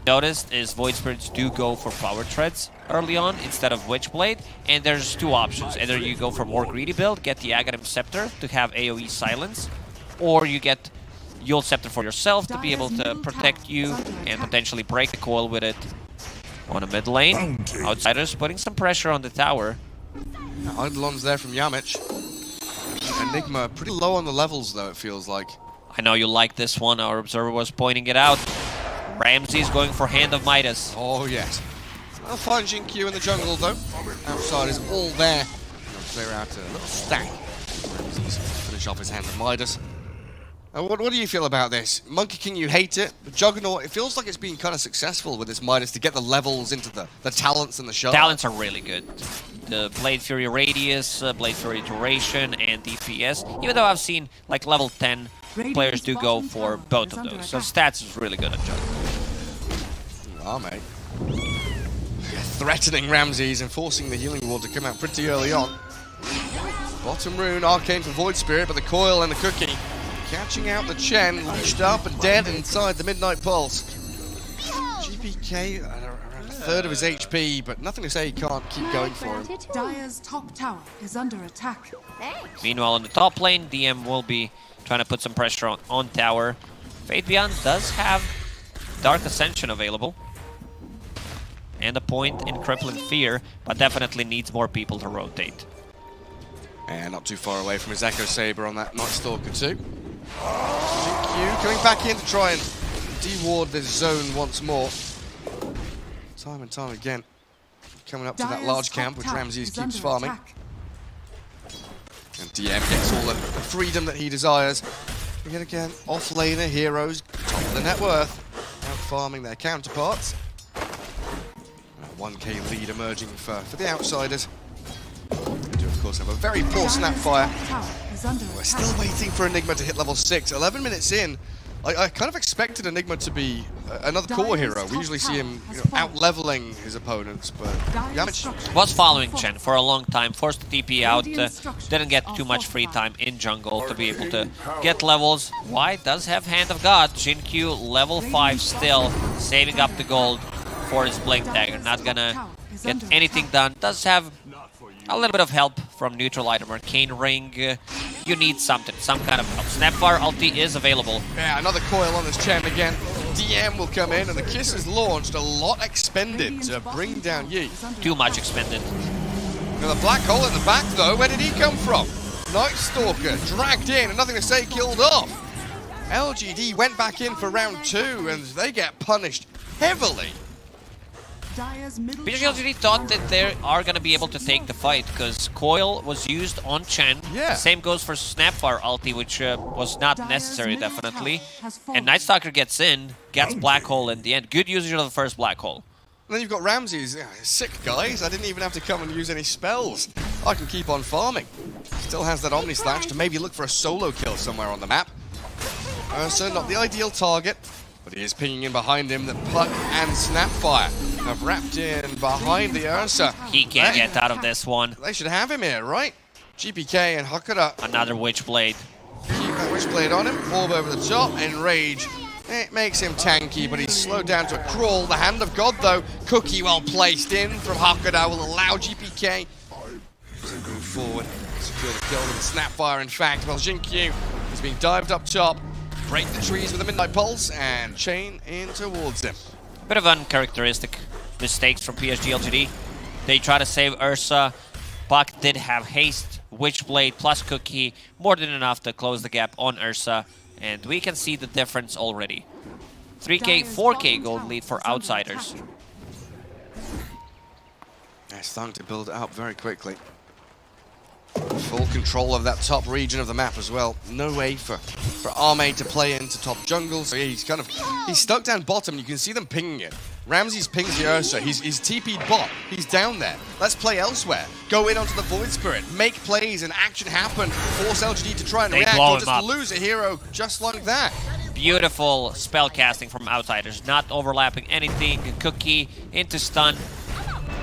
noticed is Void Spirits do go for Power Threads early on instead of Witchblade, and there's two options. Either you go for more greedy build, get the Aghanim Scepter to have AoE silence, or you get Yule Scepter for yourself to be able to protect you and potentially break the coil with it on a mid lane. Outsiders putting some pressure on the tower. Eidolon's there from Yamich. Enigma pretty low on the levels though, it feels like. I know you like this one, our observer was pointing it out. Ramsey's going for Hand of Midas. Oh yes. I'll find Jin Q in the jungle though. Outside is all there. They'll clear out a little stack. Ramsey's finish off his Hand of Midas. What do you feel about this? Monkey King, you hate it, but Juggernaut, it feels like it's been kind of successful with this Midas to get the levels into the talents and the shot. Talents are really good. The Blade Fury Radius, Blade Fury Duration, and DPS. Even though I've seen like level 10 players do go for both of those. So stats is really good at jungle. Arme threatening Ramses and forcing the healing ward to come out pretty early on. Bottom rune, Arcane for Void Spirit, but the coil and the cookie catching out the Chen, leashed up and dead inside the Midnight Pulse. GPK around a third of his HP, but nothing to say he can't keep going for him. Dire's top tower is under attack. Meanwhile, in the top lane, DM will be trying to put some pressure on tower. Fate Beyond does have Dark Ascension available. And a point in Crippling Fear, but definitely needs more people to rotate. And not too far away from his Echo Saber on that Night Stalker too. GQ coming back in to try and de-ward this zone once more. Time and time again. Coming up to that large camp, which Ramses keeps farming. And DM gets all the freedom that he desires. And yet again, off-laner heroes, top of the net worth, out farming their counterparts. 1k lead emerging for the outsiders. They do, of course, have a very poor Snapfire. We're still waiting for Enigma to hit level 6. 11 minutes in, I kind of expected Enigma to be another core hero. We usually see him out-leveling his opponents, but Yamich was following Chen for a long time, forced the TP out, didn't get too much free time in jungle to be able to get levels. Y does have Hand of God. Jinkyu level 5 still, saving up the gold for his Blink Dagger. Not gonna get anything done. Does have a little bit of help from neutral item. Arcane Ring, you need something, some kind of help. Snapfire ulti is available. Yeah, another coil on this Chen again. DM will come in and the kiss is launched. A lot expended to bring down Yi. Too much expended. Now the black hole at the back though, where did he come from? Night Stalker dragged in and nothing to say, killed off. LGD went back in for round 2 and they get punished heavily. PSG.LGD thought that they are going to be able to take the fight because Coil was used on Chen. Yeah. Same goes for Snapfire ulti, which was not necessary, definitely. And Night Stalker gets in, gets Black Hole in the end. Good usage of the first Black Hole. And then you've got Ramses. Sick, guys. I didn't even have to come and use any spells. I can keep on farming. Still has that Omni Slash to maybe look for a solo kill somewhere on the map. Ursa, not the ideal target. But he is pinging in behind him that Puck and Snapfire have wrapped in behind the Ursa. He can't get out of this one. They should have him here, right? GPK and Hakura. Another Witchblade. Keep that Witchblade on him. Orb over the top. Enrage. It makes him tanky, but he's slowed down to a crawl. The Hand of God, though. Cookie well placed in from Hakura will allow GPK to move forward. Secure the kill with a Snapfire, in fact. Well, Jinkyu is being dived up top. Break the trees with a Midnight Pulse and chain in towards him. Bit of uncharacteristic mistakes from PSG.LGD. They try to save Ursa. Puck did have haste, Witchblade plus Cookie, more than enough to close the gap on Ursa. And we can see the difference already. 3k, 4k gold lead for outsiders. They're starting to build it up very quickly. Full control of that top region of the map as well. No way for Arme to play into top jungle. So he's stuck down bottom. You can see them pinging it. Ramses pings the Ursa. He's TP'd bot. He's down there. Let's play elsewhere. Go in onto the Void Spirit. Make plays and action happen. Force LGD to try and react or just lose a hero just like that. Beautiful spell casting from outsiders. Not overlapping anything. Cookie into stun.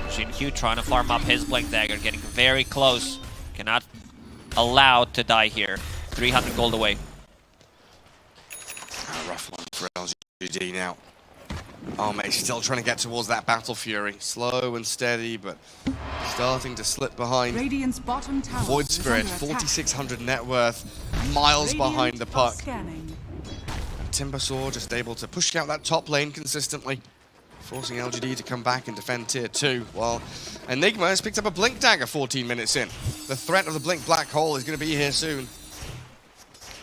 Jinkyu trying to farm up his Blink Dagger. Getting very close. Cannot allow to die here. 300 gold away. A rough one for LGD now. Arme still trying to get towards that Battle Fury. Slow and steady, but starting to slip behind. Radiant's bottom tower Void Spirit, 4,600 net worth, miles behind the Puck. And Timbersaw just able to push out that top lane consistently, forcing LGD to come back and defend tier 2, while Enigma has picked up a Blink Dagger 14 minutes in. The threat of the Blink Black Hole is going to be here soon.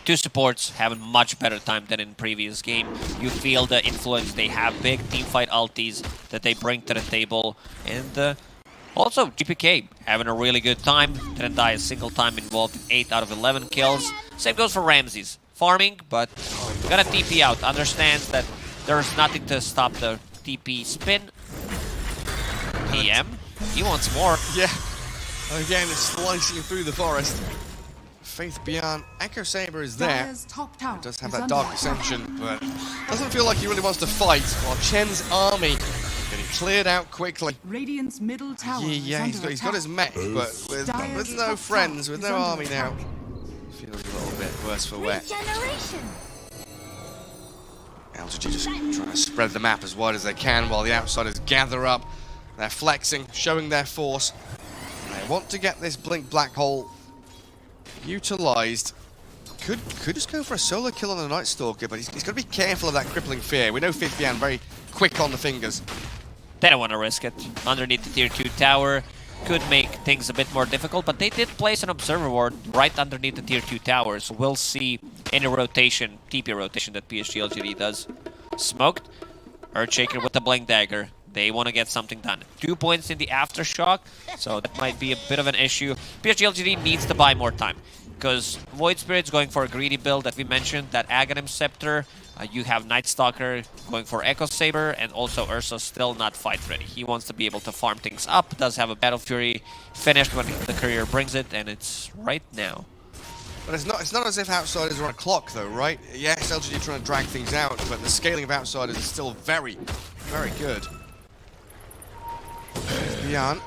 Two supports having much better time than in previous game. You feel the influence. They have big teamfight ultis that they bring to the table. And also GPK having a really good time. Didn't die a single time, involved in 8 out of 11 kills. Same goes for Ramses. Farming, but gonna TP out. Understands that there's nothing to stop the TP spin. DM, he wants more. Yeah, again, it's slicing through the forest. Faith Beyond. Echo Saber is there. Dire's top tower It does have is that under Dark attack. Ascension, but doesn't feel like he really wants to fight, while Chen's army getting cleared out quickly. Radiant's middle tower Yeah, is under he's got his attack. mech, but with Dire's no top friends, tower with is no under army now. attack. Feels a little bit worse for wear. Regeneration. LGD just trying to spread the map as wide as they can while the outsiders gather up. They're flexing, showing their force. And they want to get this Blink Black Hole utilized. Could just go for a solo kill on the Night Stalker, but he's got to be careful of that crippling fear. We know Faith Beyond very quick on the fingers. They don't want to risk it. Underneath the tier 2 tower could make things a bit more difficult, but they did place an observer ward right underneath the tier 2 tower, so we'll see any rotation, TP rotation that PSG.LGD does. Smoked, Earthshaker with the Blink Dagger. They want to get something done. 2 points in the Aftershock, so that might be a bit of an issue. PSG.LGD needs to buy more time, because Void Spirit's going for a greedy build that we mentioned, that Aghanim Scepter. You have Night Stalker going for Echo Saber, and also Ursa still not fight ready. He wants to be able to farm things up, does have a Battle Fury finished when the courier brings it, and it's right now. But it's not as if outsiders are on a clock though, right? Yes, LGD trying to drag things out, but the scaling of outsiders is still very, very good. Beyond.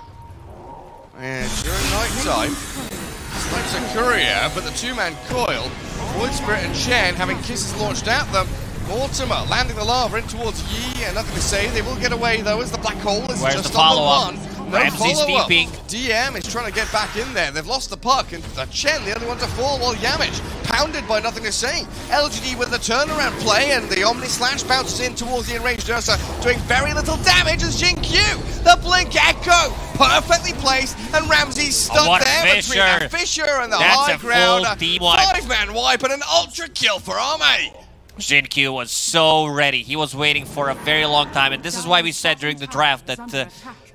And during night time, snipes a courier, but the two-man coil, Void Spirit and Chen having kisses launched at them. Mortimer landing the lava in towards Yi, and nothing to say. They will get away though as the black hole is Where's just the on the follow-up? one. No Ramsey's follow-up. deeping. DM is trying to get back in there. They've lost the puck, and Chen the only one to fall, while Yamich pounded by nothing to say. LGD with the turnaround play, and the Omni Slash bounces in towards the enraged Ursa, doing very little damage as Jin Q. The Blink Echo, perfectly placed, and Ramsey's stuck What there Fisher? between that Fisher and the That's high a full ground. team wipe. 5-man wipe and an ultra kill for Arme. Jin Q was so ready. He was waiting for a very long time, and this is why we said during the draft that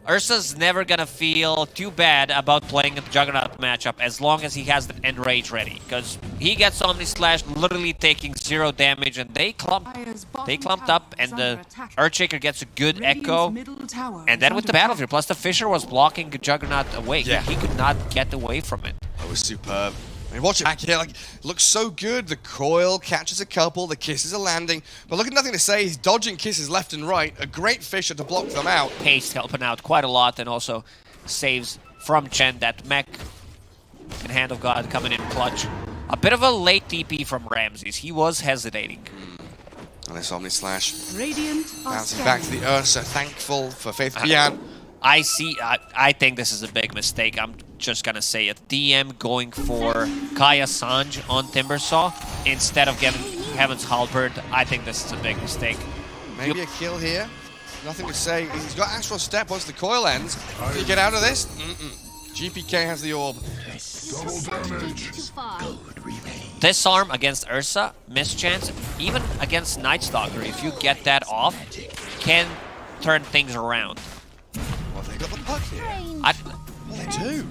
Ursa's never gonna feel too bad about playing a Juggernaut matchup as long as he has the Enrage ready, because he gets Omni Slash literally taking 0 damage, and they clumped up, and the Earthshaker gets a good echo, and then with the Battlefield, plus the Fisher was blocking Juggernaut away. Yeah. He could not get away from it. That was superb. I mean, watch it back here, like, looks so good. The coil catches a couple, the kisses are landing, but look at nothing to say. He's dodging kisses left and right. A great Fisher to block them out. Haste helping out quite a lot, and also saves from Chen that mech and Hand of God coming in clutch. A bit of a late TP from Ramses. He was hesitating. And this Omni Slash Radiant are bouncing back to the Ursa, thankful for Faith Beyond. I think this is a big mistake. I'm just gonna say it. DM going for Kaya Sanj on Timbersaw instead of getting Heaven's Halberd. I think this is a big mistake. Maybe a kill here. Nothing to say. He's got Astral Step once the coil ends. Can you get out of this? GPK has the orb. Double damage. Too far. This arm against Ursa, mischance, even against Night Stalker, if you get that off, can turn things around. Well, they got the puck here. They do.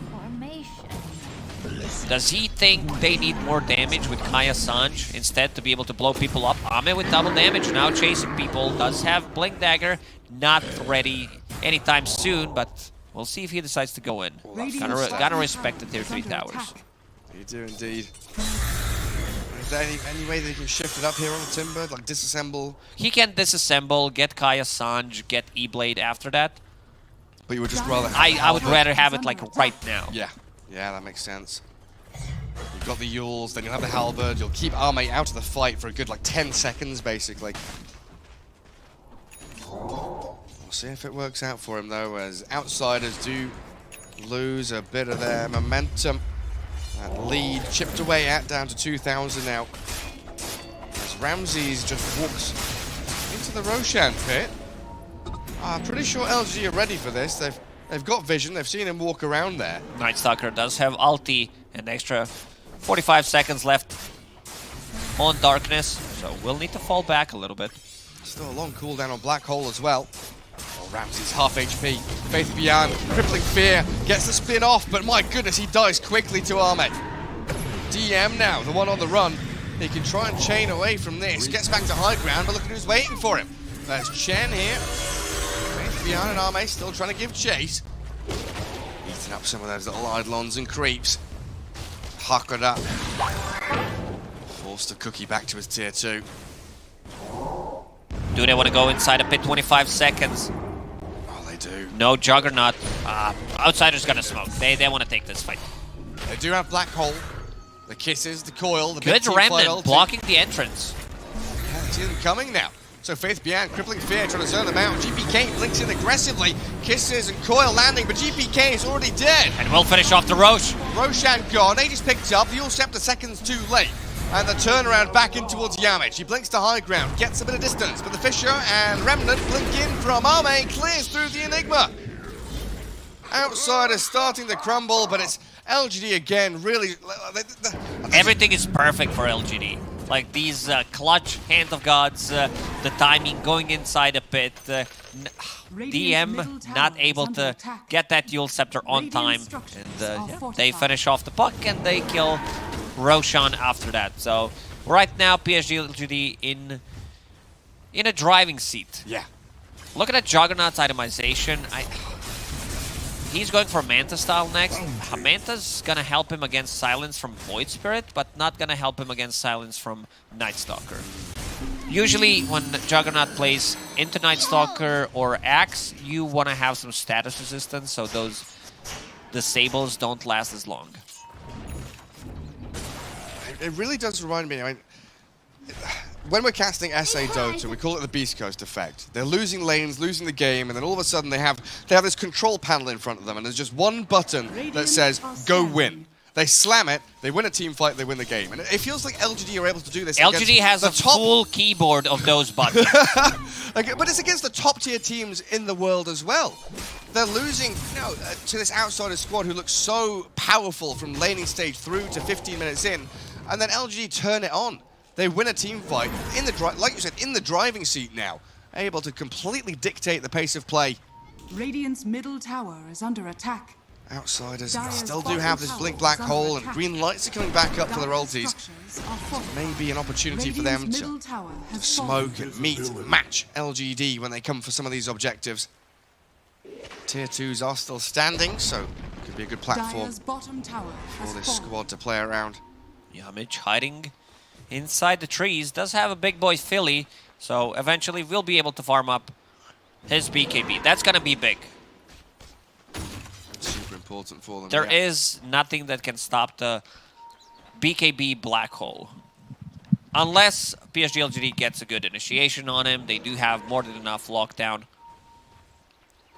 Does he think they need more damage with Kaya Sanj instead to be able to blow people up? Ame with double damage, now chasing people, does have Blink Dagger, not ready anytime soon, but we'll see if he decides to go in. Gotta respect the tier 3 towers. You do indeed. Is there any way that he can shift it up here on the Timber, like disassemble? He can disassemble, get Kaya Sanj, get E-Blade after that. But you would just rather... I would rather have it like right now. Yeah, that makes sense. You've got the Yules, then you'll have the Halberd, you'll keep Arme out of the fight for a good, like, 10 seconds, basically. We'll see if it works out for him, though, as outsiders do lose a bit of their momentum. That lead chipped away at, down to 2,000 now. As Ramses just walks into the Roshan pit. I'm pretty sure LG are ready for this. They've got vision, they've seen him walk around there. Night Stalker does have ulti, and extra 45 seconds left on Darkness, so we'll need to fall back a little bit. Still a long cooldown on Black Hole as well. Oh, Ramsey's half HP. Faith Beyond, crippling fear, gets the spin off, but my goodness, he dies quickly to Ahmed. DM now, the one on the run. He can try and chain away from this. Gets back to high ground, but look at who's waiting for him. There's Chen here. Faith Beyond and Arme still trying to give chase. Eating up some of those little Eidolons and creeps. puckered up. Forced a cookie back to his tier 2. Do they want to go inside a pit? 25 seconds. Oh, they do. No Juggernaut. Outsider's gonna smoke. They want to take this fight. They do have Black Hole. The kisses, the coil, the Good big team fight Remnant ulti. blocking the entrance. Yeah, they see them coming now. So Faith Beyond, Crippling Fear, trying to zone them out. GPK blinks in aggressively. Kisses and Coil landing, but GPK is already dead. And we'll finish off the Roche. Roshan gone. Aegis picked up. The All Scepter seconds too late. And the turnaround back in towards Yamich. He blinks to high ground, gets a bit of distance, but the Fisher and Remnant blink in from Arme, clears through the Enigma. Outsiders starting to crumble, but it's LGD again, really. Everything is perfect for LGD. Like these clutch Hand of Gods, the timing going inside a pit, DM not able to get that Dual Scepter on time, and yeah, they finish off the puck and they kill Roshan after that. So right now PSG.LGD in a driving seat. Yeah. Look at that Juggernaut's itemization. He's going for Manta style next. Manta's gonna help him against Silence from Void Spirit, but not gonna help him against Silence from Night Stalker. Usually when Juggernaut plays into Night Stalker or Axe, you want to have some status resistance so those disables don't last as long. It really does remind me, I mean, when we're casting SA Dota, we call it the Beast Coast effect. They're losing lanes, losing the game, and then all of a sudden they have this control panel in front of them, and there's just one button that says, go win. They slam it, they win a team fight, they win the game. And it feels like LGD are able to do this. LGD has a full keyboard of those buttons. But it's against the top tier teams in the world as well. They're losing to this outsider squad who looks so powerful from laning stage through to 15 minutes in, and then LGD turn it on. They win a team fight, in the like you said, in the driving seat now, able to completely dictate the pace of play. Radiant's middle tower is under attack. Outsiders still do have this blink black hole, and green lights are coming back up for their ultis. Maybe an opportunity for them to smoke and meet, match LGD when they come for some of these objectives. Tier 2s are still standing, so it could be a good platform for this squad to play around. Yamich hiding inside the trees, does have a big boy Philly, so eventually we'll be able to farm up his BKB. That's gonna be big. Super important for them. There is nothing that can stop the BKB black hole. Unless PSG.LGD gets a good initiation on him, they do have more than enough lockdown.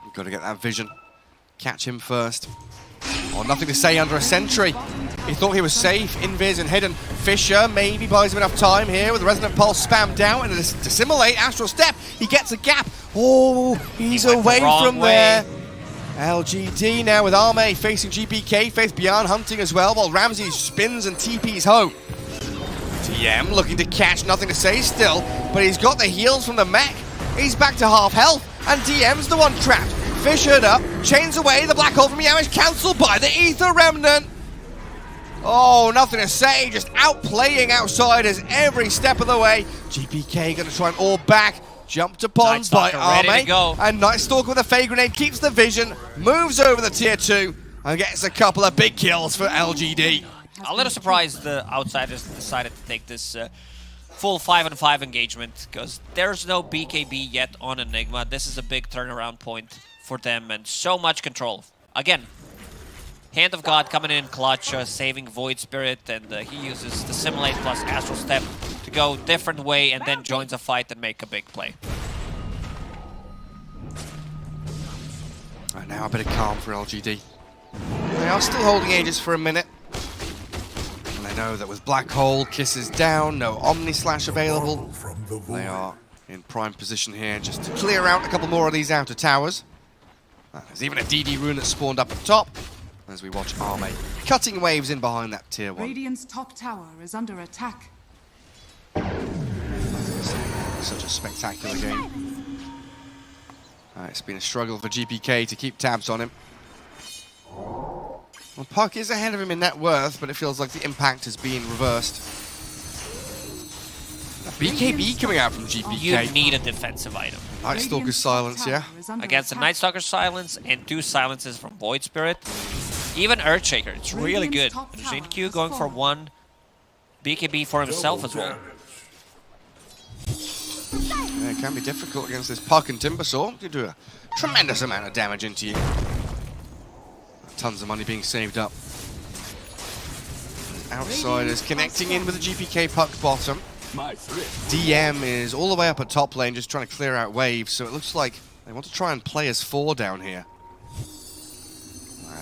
We've got to get that vision. Catch him first. Oh, nothing to say under a sentry. He thought he was safe, invis and hidden. Fisher maybe buys him enough time here with the Resonant Pulse spammed down and a Dissimulate. Astral Step, he gets a gap. Oh, he's away from there. LGD now with Arme facing GPK, Faith Beyond hunting as well, while Ramsey spins and TP's home. TM looking to catch, nothing to say still, but he's got the heals from the mech. He's back to half health, and DM's the one trapped. Fishered up, chains away, the black hole from Yamish cancelled by the Ether Remnant. Oh, nothing to say, just outplaying outsiders every step of the way. GPK gonna try and orb back. Jumped upon by Arme, and Night Stalker with a Fey Grenade keeps the vision, moves over the tier 2, and gets a couple of big kills for LGD. A little surprised the Outsiders decided to take this full 5-on-5 engagement, because there's no BKB yet on Enigma. This is a big turnaround point for them, and so much control. Again, Hand of God coming in clutch, saving Void Spirit, and he uses the Dissimulate plus Astral Step to go different way, and then joins a fight and make a big play. Right now, a bit of calm for LGD. They are still holding Aegis for a minute. And they know that with Black Hole, Kisses down, no Omni Slash available. They are in prime position here just to clear out a couple more of these outer towers. There's even a DD rune that spawned up at top, as we watch Arme cutting waves in behind that tier 1. Radiant's top tower is under attack. Such a spectacular game. It's been a struggle for GPK to keep tabs on him. Well, Puck is ahead of him in net worth, but it feels like the impact has been reversed. A BKB coming out from GPK. You need a defensive item. Night Stalker's Silence, yeah. Against the Night Stalker's Silence and 2 silences from Void Spirit. Even Earthshaker, it's really good. Radiant's top And tower Jin has going for fallen. one BKB for himself as well. Yeah, it can be difficult against this Puck and Timbersaw. You do a tremendous amount of damage into you. Tons of money being saved up. Outsiders connecting in with the GPK Puck bottom. DM is all the way up at top lane, just trying to clear out waves. So it looks like they want to try and play as 4 down here.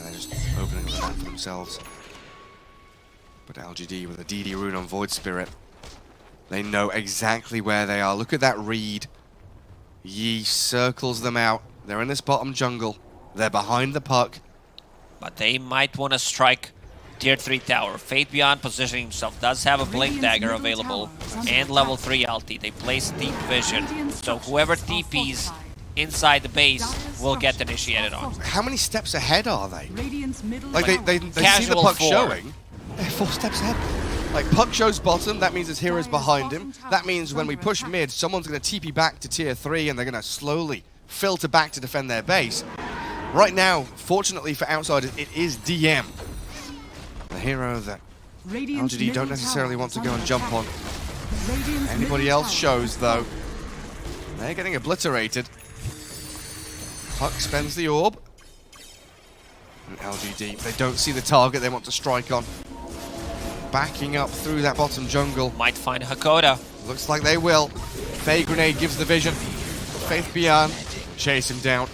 They're just opening the map for themselves. But LGD with a DD rune on Void Spirit. They know exactly where they are. Look at that read. Yi circles them out. They're in this bottom jungle. They're behind the Puck. But they might want to strike Tier 3 tower. Fate Beyond positioning himself, does have a Blink Dagger available and level 3 ulti. They place Deep Vision, so whoever TPs inside the base will get initiated on. How many steps ahead are they? Radiant's middle Like tower they see the Casual Puck 4. showing. They're 4 steps ahead. Like Puck shows bottom, that means his hero's behind him. That means when we push mid, someone's going to TP back to tier 3 and they're going to slowly filter back to defend their base. Right now, fortunately for Outsiders, it is DM. The hero that Radiant's LGD don't middle necessarily tower want to is go and under jump on. attack. Radiant's Anybody middle else tower shows has though. fallen. They're getting obliterated. Puck spends the orb. And LGD, they don't see the target they want to strike on. Backing up through that bottom jungle. Might find Hakoda. Looks like they will. Fey Grenade gives the vision. Faith Beyond, chase him down.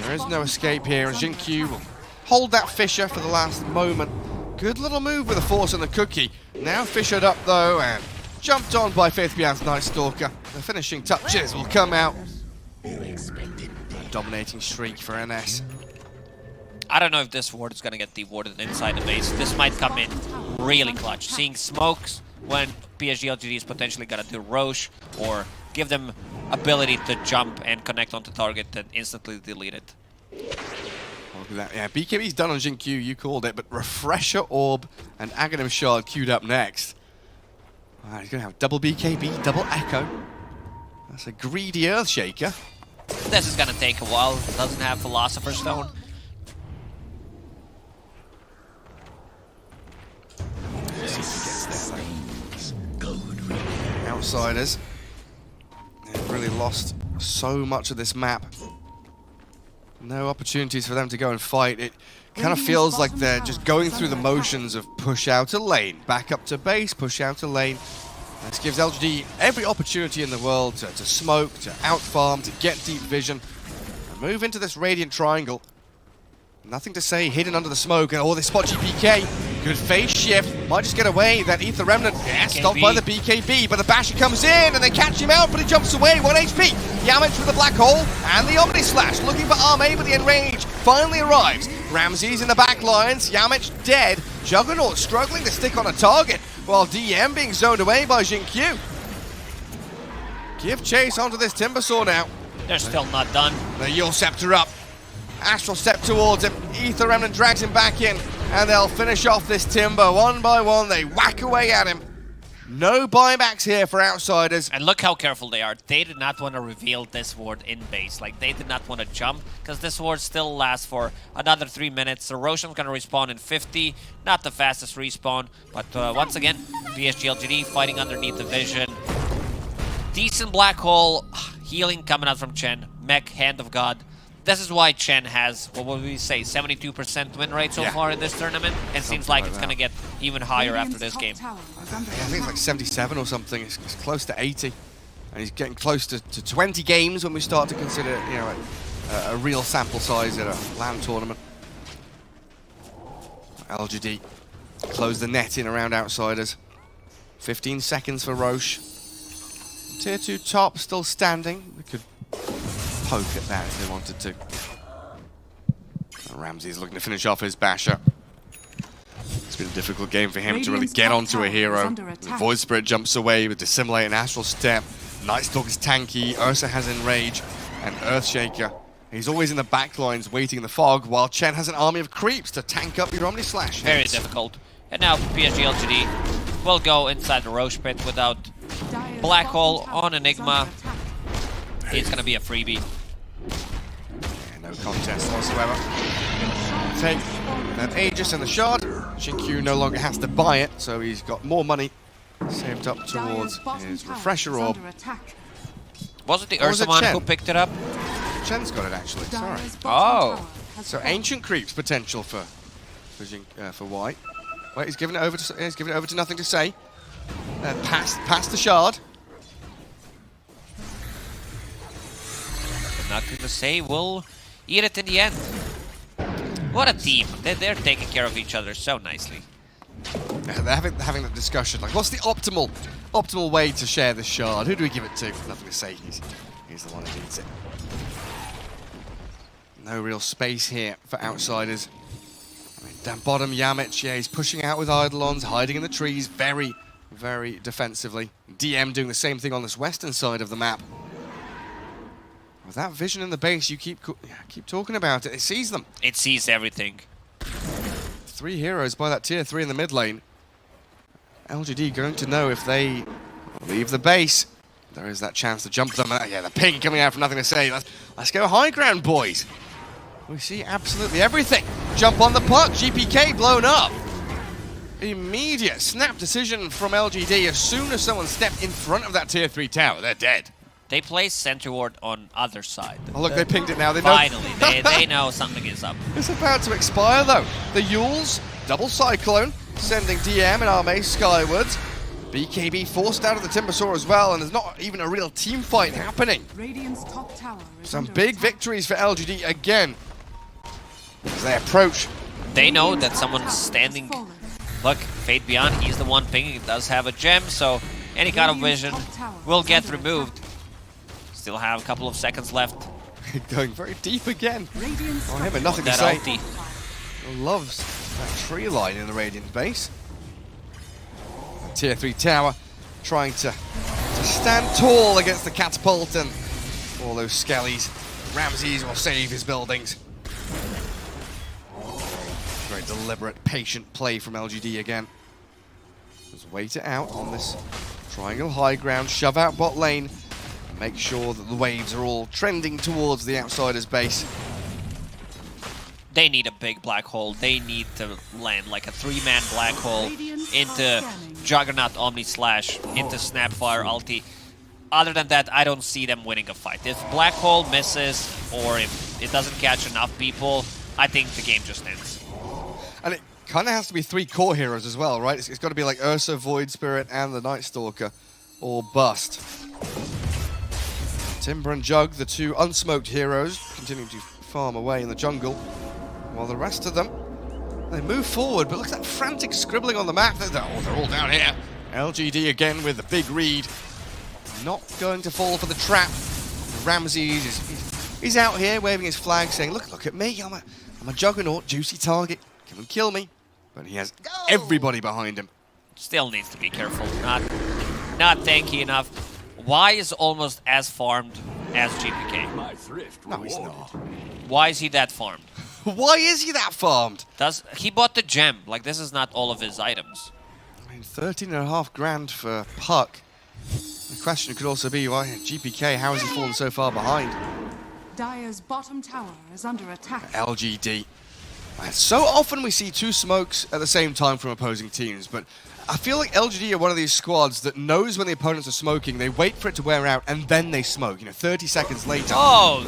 There is no escape here, and Jin Q will hold that Fisher for the last moment. Good little move with the Force and the Cookie. Now Fishered up though, and jumped on by Faith Beyond's Night Stalker. The finishing touches will come out. A dominating streak for NS. I don't know if this ward is going to get dewarded inside the base. This might come in really clutch. Seeing smokes when PSG.LGD is potentially going to do Roche or give them ability to jump and connect onto target and instantly delete it. Look at that. Yeah, BKB's done on Jin Q, you called it, but Refresher Orb and Aghanim Shard queued up next. Alright, he's going to have double BKB, double Echo. That's a greedy Earthshaker. This is going to take a while. Doesn't have Philosopher's Stone. Outsiders. They've really lost so much of this map. No opportunities for them to go and fight. It kind of feels like they're just going through the motions of push out a lane, back up to base, push out a lane. This gives LGD every opportunity in the world to smoke, to outfarm, to get deep vision, and move into this Radiant Triangle. Nothing to say, hidden under the smoke, and they spot GPK. Good phase shift, might just get away. That Ether Remnant, stopped by the BKB, but the Basher comes in, and they catch him out, but he jumps away, 1 HP. Yamich with the Black Hole, and the Omni Slash, looking for Arme, but the Enrage finally arrives. Ramses in the back lines, Yamich dead. Juggernaut struggling to stick on a target, while DM being zoned away by Jin Q. Give chase onto this Timbersaw now. They're still not done. The Yule Scepter up. Astral step towards him. Ether Remnant drags him back in. And they'll finish off this Timber. One by one, they whack away at him. No buybacks here for Outsiders. And look how careful they are. They did not want to reveal this ward in base. Like, they did not want to jump, because this ward still lasts for another 3 minutes. So Roshan's going to respawn in 50. Not the fastest respawn, but once again, PSG.LGD fighting underneath the vision. Decent Black Hole. Healing coming out from Chen. Mech, Hand of God. This is why Chen has, what would we say, 72% win rate so far in this tournament. And seems like it's going to get even higher after this game. I think it's like 77 or something. It's close to 80. And he's getting close to 20 games when we start to consider, you know, a real sample size at a LAN tournament. LGD close the net in around Outsiders. 15 seconds for Roche. Tier 2 top still standing. We could poke at that if they wanted to. Ramsey's looking to finish off his Basher. It's been a difficult game for him to really get onto a hero. The Void Spirit jumps away with Dissimulate and Astral Step. Nightstalk is tanky, Ursa has Enrage, and Earthshaker. He's always in the back lines waiting in the fog, while Chen has an army of creeps to tank up your Omni Slash. Very difficult. And now PSG.LGD will go inside the Roche pit without Black Hole on Enigma. It's going to be a freebie. Yeah, no contest whatsoever. take that Aegis and the Shard. Xinkyu no longer has to buy it, so he's got more money saved up towards his Refresher Orb. Was it the Or was it Ursaman Chen? who picked it up? Chen's got it actually, sorry. Oh. So Ancient Creep's potential for White. Wait, he's giving it over to Nothing to Say. Past the Shard. Nothing to Say will eat it in the end. What a team. They're taking care of each other so nicely. Yeah, they're having that discussion, like, what's the optimal way to share this Shard? Who do we give it to? Nothing to Say. He's the one who needs it. No real space here for outsiders. I mean, down bottom, Yamich, yeah, he's pushing out with Eidolons, hiding in the trees, very, very defensively. DM doing the same thing on this western side of the map. With that vision in the base, you keep talking about it. It sees them. It sees everything. 3 heroes by that tier 3 in the mid lane. LGD going to know if they leave the base. There is that chance to jump them. Yeah, the ping coming out from Nothing to Say. Let's go high ground, boys. We see absolutely everything. Jump on the puck. GPK blown up. Immediate snap decision from LGD. As soon as someone stepped in front of that tier 3 tower, they're dead. They place center ward on other side. Oh look, they pinged it now. They know. Finally, they know something is up. It's about to expire though. The Yules, double Cyclone, sending DM and Arme skywards. BKB forced out of the Timbersaw as well, and there's not even a real team fight happening. Radiant's top tower is Some under big attack. victories for LGD again. As they approach. They know that someone's standing. Look, Fate Beyond, he's the one pinging. He does have a gem, so any kind of vision will get removed. Still have a couple of seconds left. Going very deep again. Radiant's On him top and Nothing to That Say. ulti. Loves that tree line in the Radiant base. Tier 3 tower trying to stand tall against the catapult and all those skellies. Ramses will save his buildings. Very deliberate, patient play from LGD again. Just wait it out on this triangle high ground, shove out bot lane, and make sure that the waves are all trending towards the outsider's base. They need a big black hole. They need to land like a 3-man black hole into Juggernaut Omni Slash, into Snapfire ulti. Other than that, I don't see them winning a fight. If black hole misses or if it doesn't catch enough people, I think the game just ends. And it kind of has to be 3 core heroes as well, right? It's got to be like Ursa, Void Spirit, and the Night Stalker, or bust. Timber and Jug, the 2 unsmoked heroes, continue to farm away in the jungle, while the rest of them, they move forward, but look at that frantic scribbling on the map. They're all down here. LGD again with the big read. Not going to fall for the trap. Ramses he's out here waving his flag saying, look at me, I'm a juggernaut, juicy target, come and kill me. But he has everybody behind him. Still needs to be careful. Not tanky enough. Y is almost as farmed as GPK. No, he's not. Why is he that farmed? Why is he that farmed? He bought the gem. Like, this is not all of his items. I mean, 13.5 grand for Puck. The question could also be, why GPK, how has he fallen so far behind? Dire's bottom tower is under attack. LGD. Man, so often we see 2 smokes at the same time from opposing teams, but I feel like LGD are one of these squads that knows when the opponents are smoking, they wait for it to wear out, and then they smoke. 30 seconds later. Oh!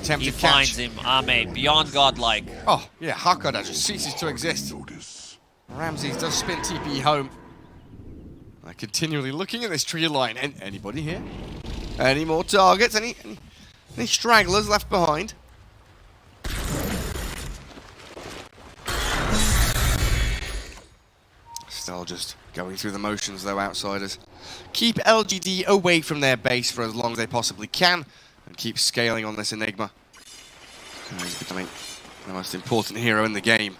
Attempt He to catch. finds him. Ame, beyond godlike. Oh, yeah, Hakada just ceases to exist. Ramses does spin TP home. Continually looking at this tree line. Anybody here? Any more targets? Any stragglers left behind? Still just going through the motions, though, outsiders. Keep LGD away from their base for as long as they possibly can, and keep scaling on this Enigma. He's becoming the most important hero in the game.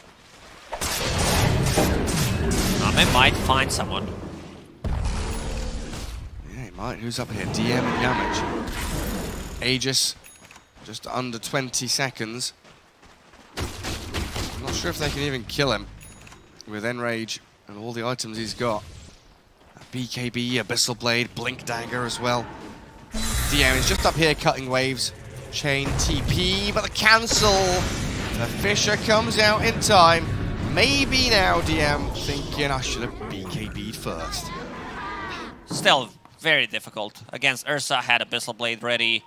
Ame might find someone. Yeah, he might. Who's up here? DM and Yamich. Aegis, just under 20 seconds. I'm not sure if they can even kill him with Enrage and all the items he's got. A BKB, Abyssal Blade, Blink Dagger as well. DM is just up here cutting waves. Chain TP, but the cancel The Fisher comes out in time. Maybe now DM thinking I should have BKB'd first. Still very difficult. Against Ursa, had Abyssal Blade ready.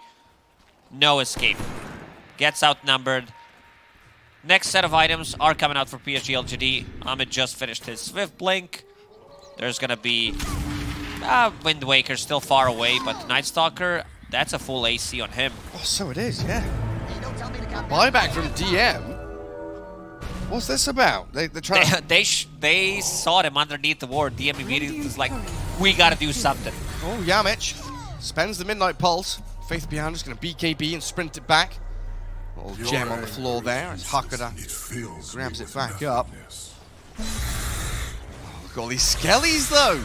No escape. Gets outnumbered. Next set of items are coming out for PSG.LGD. Ahmed just finished his Swift Blink. There's gonna be Wind Waker still far away, but Night Stalker, that's a full AC on him. Oh, so it is, yeah. Buyback from DM. What's this about? They're trying to... They saw him underneath the ward. DM immediately was like, we gotta do something. Oh, Yamich spends the Midnight Pulse. Faith behind is going to BKB and sprint it back. Little gem on the floor there as Hakada grabs it back up. Oh, look at all these skellies, though.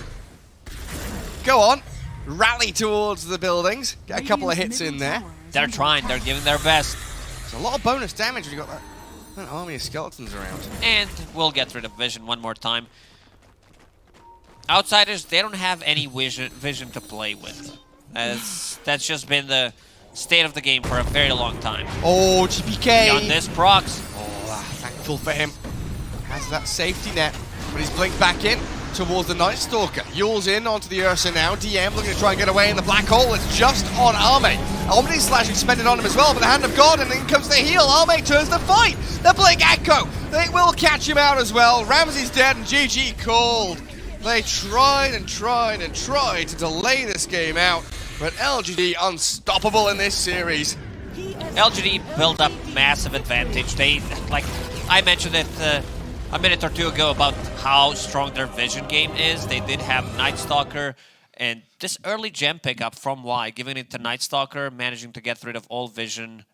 Go on. Rally towards the buildings. Get a couple of hits in there. They're trying. They're giving their best. There's a lot of bonus damage when you got that army of skeletons around. And we'll get rid of Vision one more time. Outsiders, they don't have any vision to play with. That's just been the state of the game for a very long time. Oh, GPK! Beyond this, procs. Oh, thankful for him. Has that safety net, but he's blinked back in towards the Night Stalker. Yule's in onto the Ursa now. DM looking to try and get away in the black hole. It's just on Arme. Omni Slash expended on him as well, but the Hand of God, and in comes the heal. Arme turns the fight. The Blink Echo. They will catch him out as well. Ramsey's dead and GG called. They tried and tried and tried to delay this game out, but LGD unstoppable in this series. LGD built up massive advantage. They, like I mentioned it a minute or two ago about how strong their vision game is. They did have Night Stalker, and this early gem pickup from Y, giving it to Night Stalker, managing to get rid of all vision